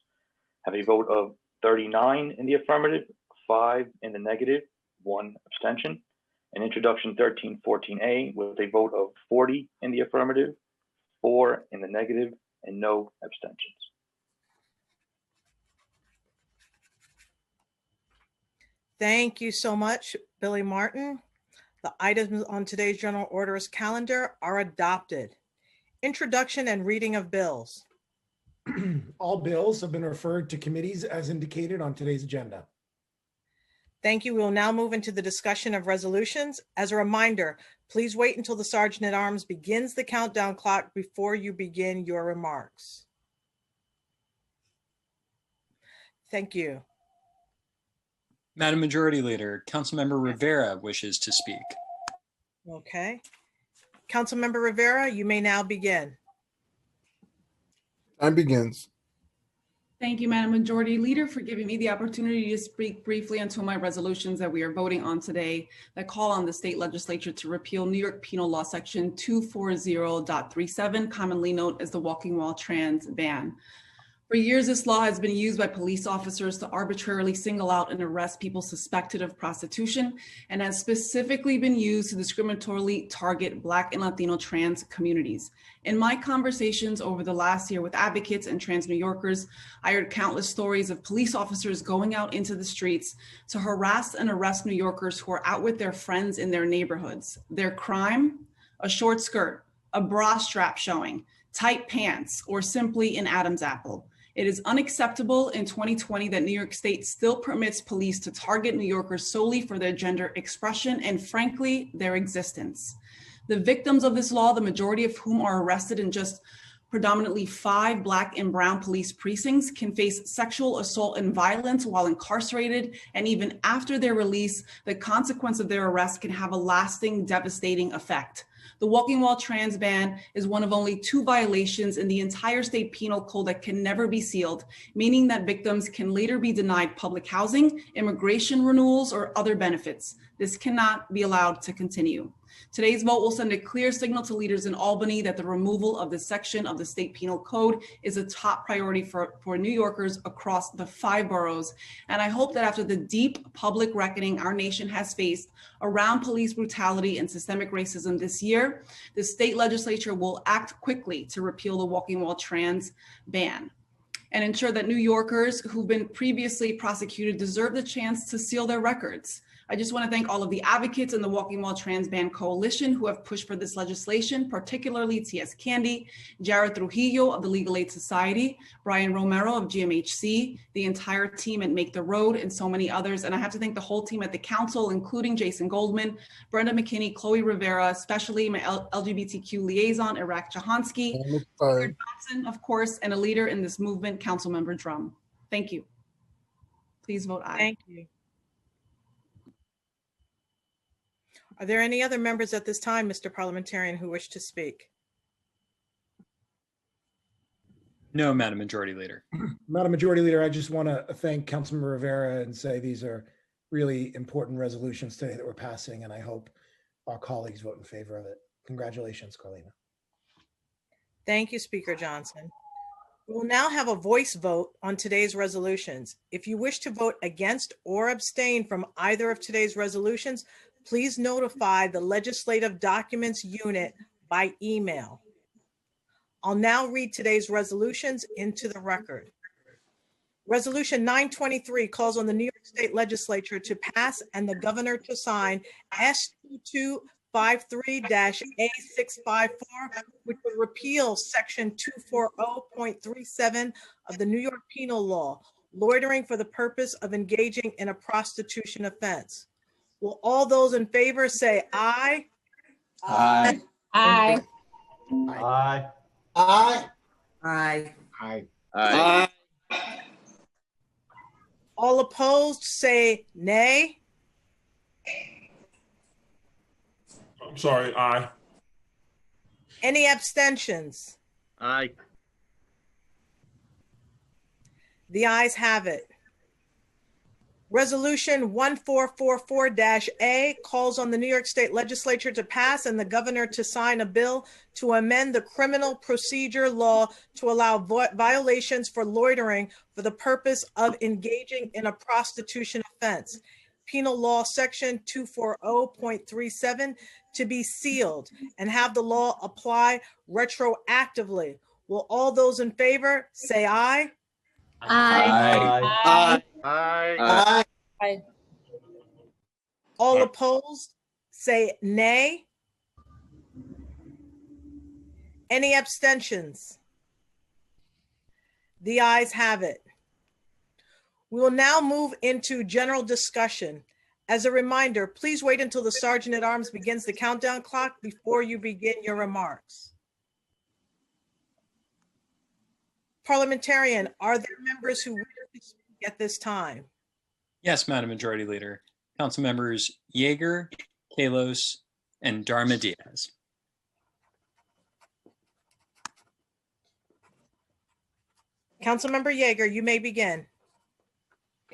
have a vote of 39 in the affirmative, 5 in the negative, 1 abstention. And introduction 1314A with a vote of 40 in the affirmative, 4 in the negative, and no abstentions. Thank you so much, Billy Martin. The items on today's general orders calendar are adopted. Introduction and reading of bills. All bills have been referred to committees as indicated on today's agenda. Thank you. We will now move into the discussion of resolutions. As a reminder, please wait until the Sergeant at Arms begins the countdown clock before you begin your remarks. Thank you. Madam Majority Leader, Councilmember Rivera wishes to speak. Okay. Councilmember Rivera, you may now begin. Time begins. Thank you, Madam Majority Leader, for giving me the opportunity to speak briefly on two of my resolutions that we are voting on today that call on the state legislature to repeal New York Penal Law Section 240.37, commonly known as the walking while trans ban. For years, this law has been used by police officers to arbitrarily single out and arrest people suspected of prostitution, and has specifically been used to discriminatorily target Black and Latino trans communities. In my conversations over the last year with advocates and trans New Yorkers, I heard countless stories of police officers going out into the streets to harass and arrest New Yorkers who are out with their friends in their neighborhoods. Their crime? A short skirt, a bra strap showing, tight pants, or simply an Adam's apple. It is unacceptable in 2020 that New York State still permits police to target New Yorkers solely for their gender expression and, frankly, their existence. The victims of this law, the majority of whom are arrested in just predominantly 5 Black and brown police precincts, can face sexual assault and violence while incarcerated, and even after their release, the consequence of their arrest can have a lasting, devastating effect. The walking while trans ban is one of only 2 violations in the entire state penal code that can never be sealed, meaning that victims can later be denied public housing, immigration renewals, or other benefits. This cannot be allowed to continue. Today's vote will send a clear signal to leaders in Albany that the removal of this section of the state penal code is a top priority for New Yorkers across the 5 boroughs. And I hope that after the deep public reckoning our nation has faced around police brutality and systemic racism this year, the state legislature will act quickly to repeal the walking while trans ban and ensure that New Yorkers who've been previously prosecuted deserve the chance to seal their records. I just want to thank all of the advocates in the Walking While Trans Ban Coalition who have pushed for this legislation, particularly T.S. Candy, Jared Trujillo of the Legal Aid Society, Brian Romero of GMHC, the entire team at Make the Road, and so many others. And I have to thank the whole team at the council, including Jason Goldman, Brenda McKinney, Chloe Rivera, especially my LGBTQ liaison, Iraq Jahansky, Johnson, of course, and a leader in this movement, Councilmember Drum. Thank you. Please vote aye. Thank you. Are there any other members at this time, Mr. Parliamentarian, who wish to speak? No, Madam Majority Leader. Madam Majority Leader, I just want to thank Councilmember Rivera and say these are really important resolutions today that we're passing, and I hope our colleagues vote in favor of it. Congratulations, Carlina. Thank you, Speaker Johnson. We will now have a voice vote on today's resolutions. If you wish to vote against or abstain from either of today's resolutions, please notify the Legislative Documents Unit by email. I'll now read today's resolutions into the record. Resolution 923 calls on the New York State Legislature to pass and the governor to sign S2253-A654, which would repeal section 240.37 of the New York Penal Law, loitering for the purpose of engaging in a prostitution offense. Will all those in favor say aye? Aye. Aye. Aye. Aye. Aye. Aye. Aye. All opposed say nay. I'm sorry, aye. Any abstentions? Aye. The ayes have it. Resolution 1444-A calls on the New York State Legislature to pass and the governor to sign a bill to amend the criminal procedure law to allow violations for loitering for the purpose of engaging in a prostitution offense, Penal Law Section 240.37, to be sealed and have the law apply retroactively. Will all those in favor say aye? Aye. Aye. Aye. Aye. Aye. All opposed say nay. Any abstentions? The ayes have it. We will now move into general discussion. As a reminder, please wait until the Sergeant at Arms begins the countdown clock before you begin your remarks. Parliamentarian, are there members who wish to speak at this time? Yes, Madam Majority Leader. Council members Yeager, Kalos, and Darma Diaz. Councilmember Yeager, you may begin.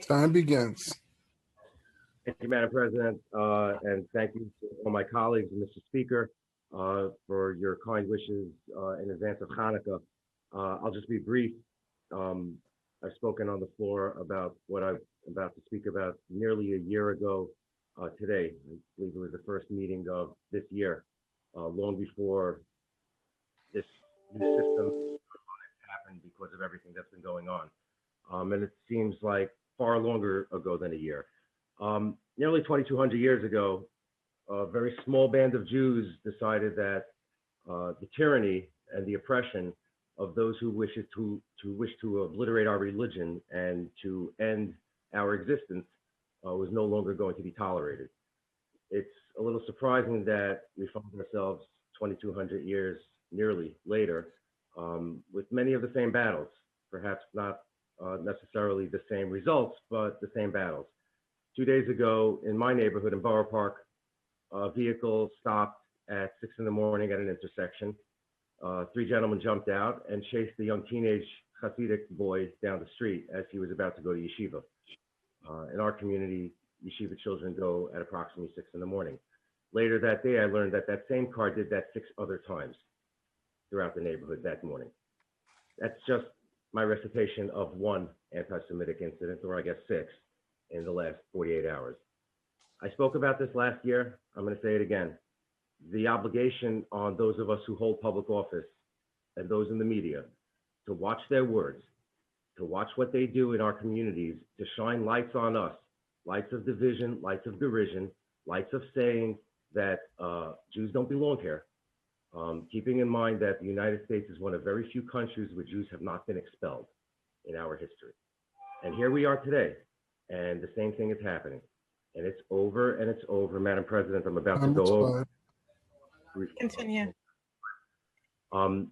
Time begins. Thank you, Madam President, and thank you to all my colleagues and Mr. Speaker for your kind wishes in advance of Hanukkah. I'll just be brief. I've spoken on the floor about what I'm about to speak about nearly a year ago today. I believe it was the first meeting of this year, long before this new system happened because of everything that's been going on. And it seems like far longer ago than a year. Nearly 2,200 years ago, a very small band of Jews decided that the tyranny and the oppression of those who wish to obliterate our religion and to end our existence was no longer going to be tolerated. It's a little surprising that we find ourselves 2,200 years nearly later with many of the same battles, perhaps not necessarily the same results, but the same battles. 2 days ago in my neighborhood in Borough Park, a vehicle stopped at 6 in the morning at an intersection. 3 gentlemen jumped out and chased the young teenage Hasidic boy down the street as he was about to go to yeshiva. In our community, yeshiva children go at approximately 6 in the morning. Later that day, I learned that that same car did that 6 other times throughout the neighborhood that morning. That's just my recitation of one anti-Semitic incident, or I guess 6, in the last 48 hours. I spoke about this last year. I'm going to say it again. The obligation on those of us who hold public office and those in the media to watch their words, to watch what they do in our communities, to shine lights on us, lights of division, lights of derision, lights of saying that Jews don't belong here. Keeping in mind that the United States is one of very few countries where Jews have not been expelled in our history. And here we are today, and the same thing is happening. And it's over and it's over. Madam President, I'm about to go over. Continue. In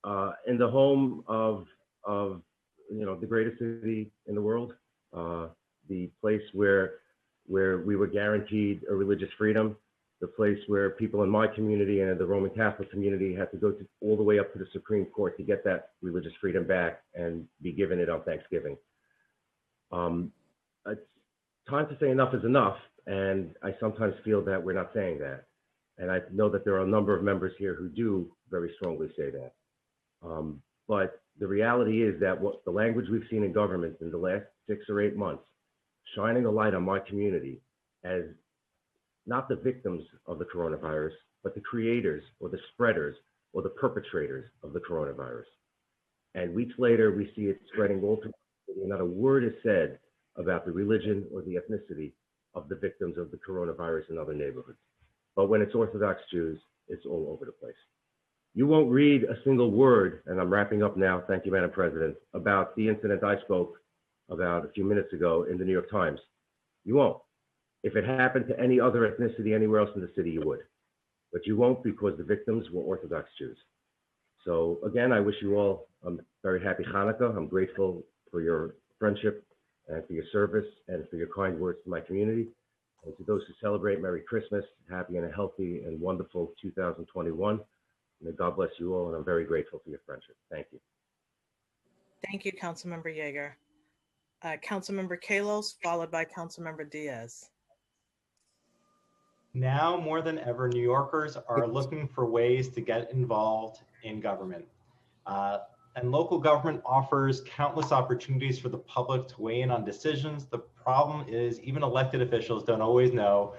the home of the greatest city in the world, the place where we were guaranteed a religious freedom, the place where people in my community and in the Roman Catholic community had to go all the way up to the Supreme Court to get that religious freedom back and be given it on Thanksgiving. It's time to say enough is enough, and I sometimes feel that we're not saying that. And I know that there are a number of members here who do very strongly say that. But the reality is that what the language we've seen in government in the last 6 or 8 months, shining a light on my community as not the victims of the coronavirus, but the creators or the spreaders or the perpetrators of the coronavirus. And weeks later, we see it spreading all through the city, and not a word is said about the religion or the ethnicity of the victims of the coronavirus in other neighborhoods. But when it's Orthodox Jews, it's all over the place. You won't read a single word, and I'm wrapping up now, thank you, Madam President, about the incident I spoke about a few minutes ago in the New York Times. You won't. If it happened to any other ethnicity anywhere else in the city, you would. But you won't, because the victims were Orthodox Jews. So again, I wish you all a very happy Hanukkah. I'm grateful for your friendship and for your service and for your kind words to my community. And to those who celebrate, Merry Christmas, happy and a healthy and wonderful 2021. May God bless you all, and I'm very grateful for your friendship. Thank you. Thank you, Councilmember Yeager. Councilmember Kalos, followed by Councilmember Diaz. Now more than ever, New Yorkers are looking for ways to get involved in government. And local government offers countless opportunities for the public to weigh in on decisions. The problem is even elected officials don't always know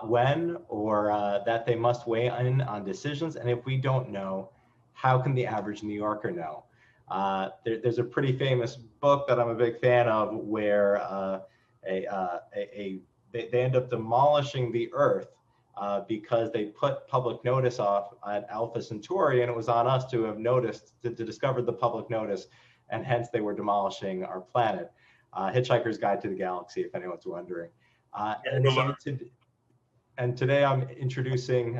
when or that they must weigh in on decisions. And if we don't know, how can the average New Yorker know? There's a pretty famous book that I'm a big fan of where they end up demolishing the earth because they put public notice off at Alpha Centauri, and it was on us to have noticed, to discover the public notice, and hence they were demolishing our planet. Hitchhiker's Guide to the Galaxy, if anyone's wondering. And today I'm introducing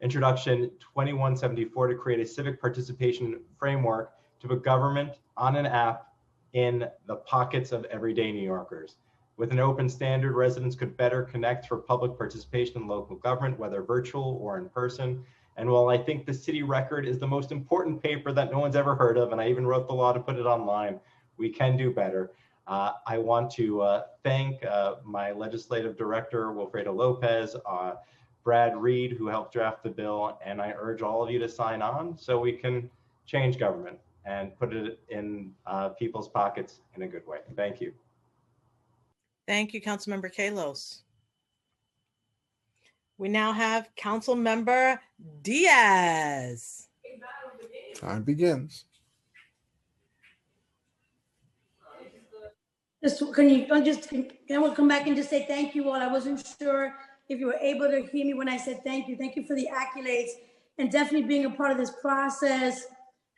Introduction 2174 to create a civic participation framework to put government on an app in the pockets of everyday New Yorkers. With an open standard, residents could better connect for public participation in local government, whether virtual or in person. And while I think the City Record is the most important paper that no one's ever heard of, and I even wrote the law to put it online, we can do better. I want to thank my legislative director, Wilfredo Lopez, Brad Reed, who helped draft the bill, and I urge all of you to sign on so we can change government. and put it in people's pockets in a good way. Thank you. Thank you, Councilmember Kalos. We now have Councilmember Diaz. Time begins. Can I come back and just say thank you all? I wasn't sure if you were able to hear me when I said thank you. Thank you for the accolades, and definitely being a part of this process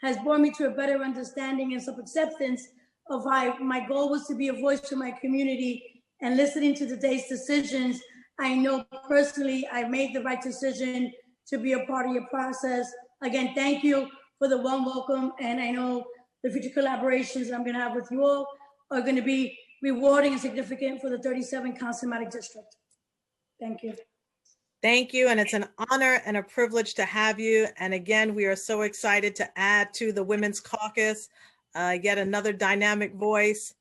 has brought me to a better understanding and self-acceptance of how my goal was to be a voice to my community. And listening to today's decisions, I know personally I made the right decision to be a part of your process. Again, thank you for the warm welcome, and I know the future collaborations I'm going to have with you all are going to be rewarding and significant for the 37 Councilmatic District. Thank you. Thank you, and it's an honor and a privilege to have you. And again, we are so excited to add to the Women's Caucus yet another dynamic voice.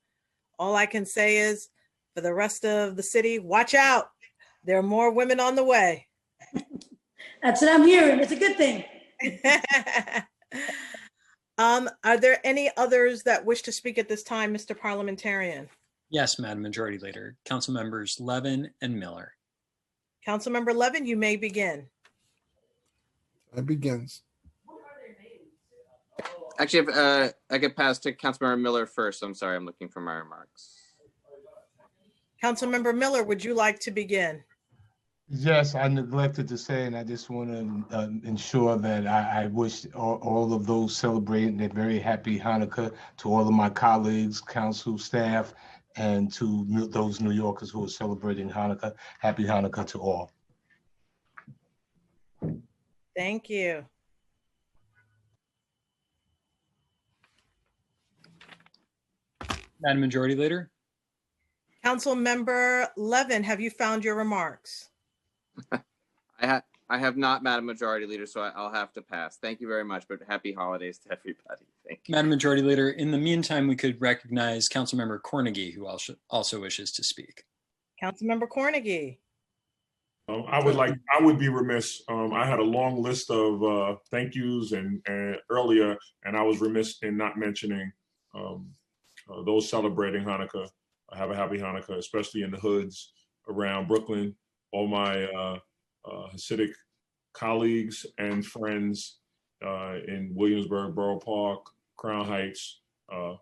All I can say is, for the rest of the city, watch out. There are more women on the way. That's what I'm hearing. It's a good thing. Are there any others that wish to speak at this time, Mr. Parliamentarian? Yes, Madam Majority Leader. Council members Levin and Miller. Councilmember Levin, you may begin. Time begins. Actually, if I get past to Councilmember Miller first. I'm sorry, I'm looking for my remarks. Councilmember Miller, would you like to begin? Yes, I neglected to say, and I just want to ensure that I wish all of those celebrating a very happy Hanukkah to all of my colleagues, council staff, and to those New Yorkers who are celebrating Hanukkah. Happy Hanukkah to all. Thank you. Madam Majority Leader. Councilmember Levin, have you found your remarks? I have not, Madam Majority Leader, so I'll have to pass. Thank you very much, but happy holidays to everybody. Thank you. Madam Majority Leader, in the meantime, we could recognize Councilmember Cornegie, who also wishes to speak. Councilmember Cornegie. I would be remiss. I had a long list of thank yous and earlier, and I was remiss in not mentioning those celebrating Hanukkah. Have a happy Hanukkah, especially in the hoods around Brooklyn. All my Hasidic colleagues and friends in Williamsburg, Borough Park, Crown Heights.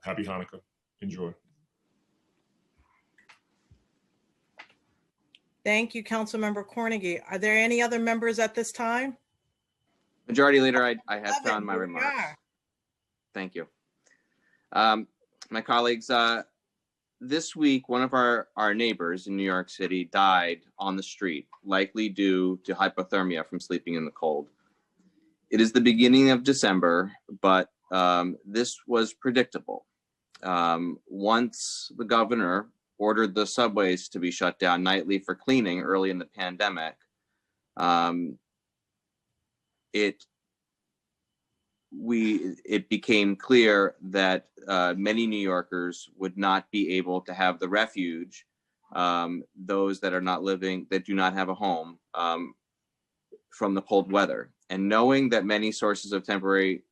Happy Hanukkah. Enjoy. Thank you, Councilmember Cornegie. Are there any other members at this time? Majority Leader, I have found my remarks. Thank you. My colleagues, this week, one of our neighbors in New York City died on the street, likely due to hypothermia from sleeping in the cold. It is the beginning of December, but this was predictable. Once the governor ordered the subways to be shut down nightly for cleaning early in the pandemic, it became clear that many New Yorkers would not be able to have the refuge, those that are not living, that do not have a home, from the cold weather. And knowing that many sources of temporary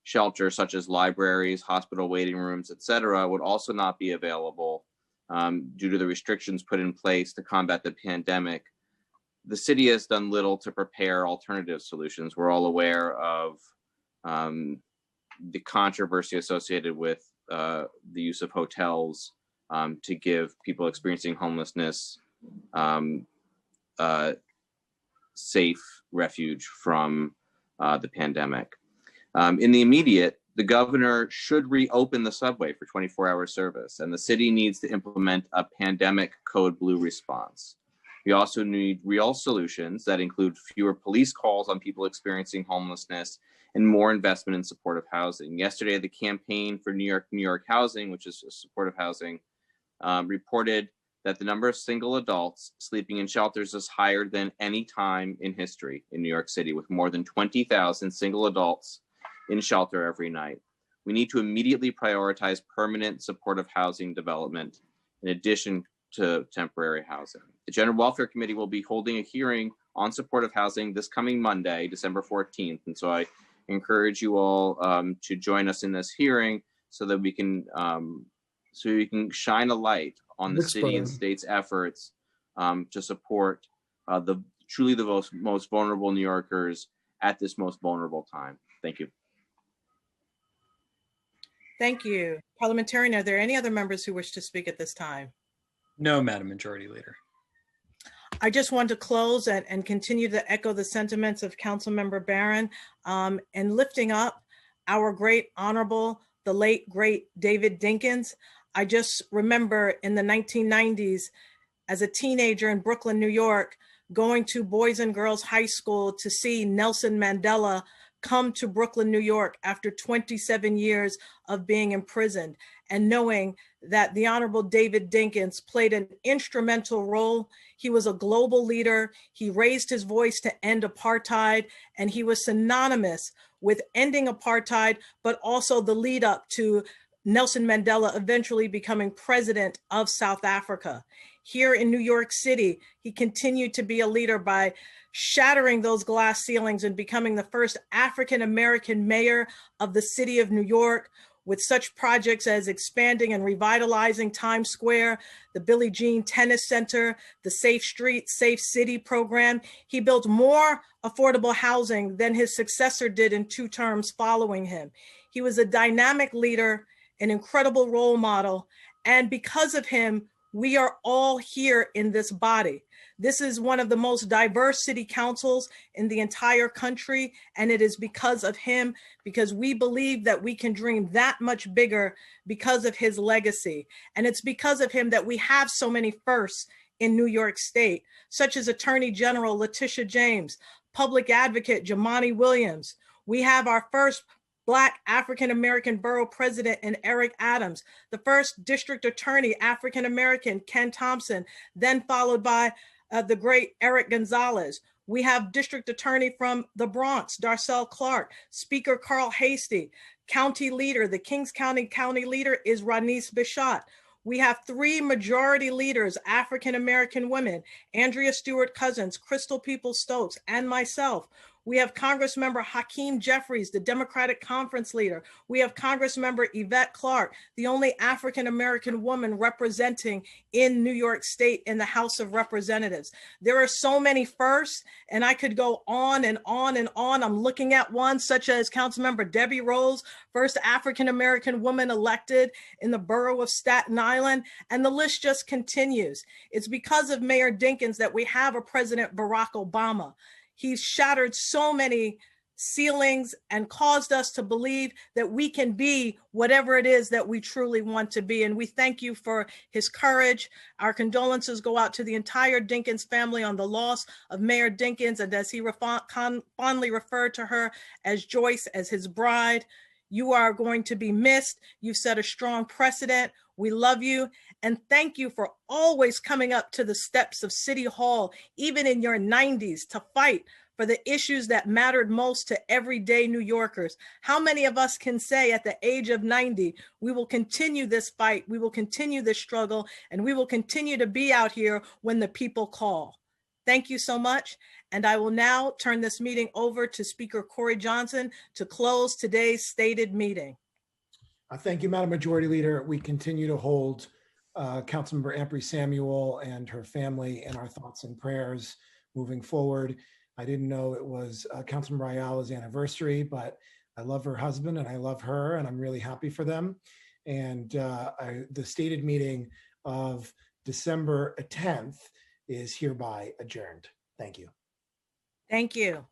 shelter, such as libraries, hospital waiting rooms, etc., would also not be available due to the restrictions put in place to combat the pandemic, the city has done little to prepare alternative solutions. We're all aware of the controversy associated with the use of hotels to give people experiencing homelessness safe refuge from the pandemic. In the immediate, the governor should reopen the subway for 24-hour service, and the city needs to implement a pandemic code blue response. We also need real solutions that include fewer police calls on people experiencing homelessness and more investment in supportive housing. Yesterday, the Campaign for New York Housing, which is supportive housing, reported that the number of single adults sleeping in shelters is higher than any time in history in New York City, with more than 20,000 single adults in shelter every night. We need to immediately prioritize permanent supportive housing development in addition to temporary housing. The General Welfare Committee will be holding a hearing on supportive housing this coming Monday, December 14th. And so I encourage you all to join us in this hearing so that we can shine a light on the city and state's efforts to support the most vulnerable New Yorkers at this most vulnerable time. Thank you. Thank you. Parliamentarian, are there any other members who wish to speak at this time? No, Madam Majority Leader. I just want to close and continue to echo the sentiments of Councilmember Barron and lifting up our great honorable, the late great David Dinkins. I just remember in the 1990s, as a teenager in Brooklyn, New York, going to Boys and Girls High School to see Nelson Mandela come to Brooklyn, New York after 27 years of being imprisoned, and knowing that the Honorable David Dinkins played an instrumental role. He was a global leader. He raised his voice to end apartheid, and he was synonymous with ending apartheid, but also the lead up to Nelson Mandela eventually becoming president of South Africa. Here in New York City, he continued to be a leader by shattering those glass ceilings and becoming the first African-American mayor of the city of New York, with such projects as expanding and revitalizing Times Square, the Billie Jean Tennis Center, the Safe Street, Safe City program. He built more affordable housing than his successor did in 2 terms following him. He was a dynamic leader, an incredible role model, and because of him, we are all here in this body. This is one of the most diverse city councils in the entire country, and it is because of him, because we believe that we can dream that much bigger because of his legacy. And it's because of him that we have so many firsts in New York State, such as Attorney General Letitia James, Public Advocate Jumaane Williams. We have our first Black African-American borough president in Eric Adams, the first district attorney, African-American, Ken Thompson, then followed by the great Eric Gonzalez. We have district attorney from the Bronx, Darcel Clark, Speaker Carl Hastie, county leader, the Kings County leader is Ranice Bishat. We have 3 majority leaders, African-American women, Andrea Stewart Cousins, Crystal Peoples-Stokes, and myself. We have Congressmember Hakeem Jeffries, the Democratic Conference leader. We have Congressmember Yvette Clarke, the only African-American woman representing in New York State in the House of Representatives. There are so many firsts, and I could go on and on and on. I'm looking at one such as Councilmember Debbie Rose, first African-American woman elected in the borough of Staten Island, and the list just continues. It's because of Mayor Dinkins that we have a President Barack Obama. He's shattered so many ceilings and caused us to believe that we can be whatever it is that we truly want to be. And we thank you for his courage. Our condolences go out to the entire Dinkins family on the loss of Mayor Dinkins, and as he fondly referred to her as Joyce, as his bride. You are going to be missed. You've set a strong precedent. We love you. And thank you for always coming up to the steps of City Hall, even in your 90s, to fight for the issues that mattered most to everyday New Yorkers. How many of us can say at the age of 90, we will continue this fight, we will continue this struggle, and we will continue to be out here when the people call? Thank you so much. And I will now turn this meeting over to Speaker Corey Johnson to close today's stated meeting. Thank you, Madam Majority Leader. We continue to hold Councilmember Ampry-Samuel and her family in our thoughts and prayers moving forward. I didn't know it was Councilmember Ayala's anniversary, but I love her husband and I love her, and I'm really happy for them. And the stated meeting of December 10th is hereby adjourned. Thank you. Thank you.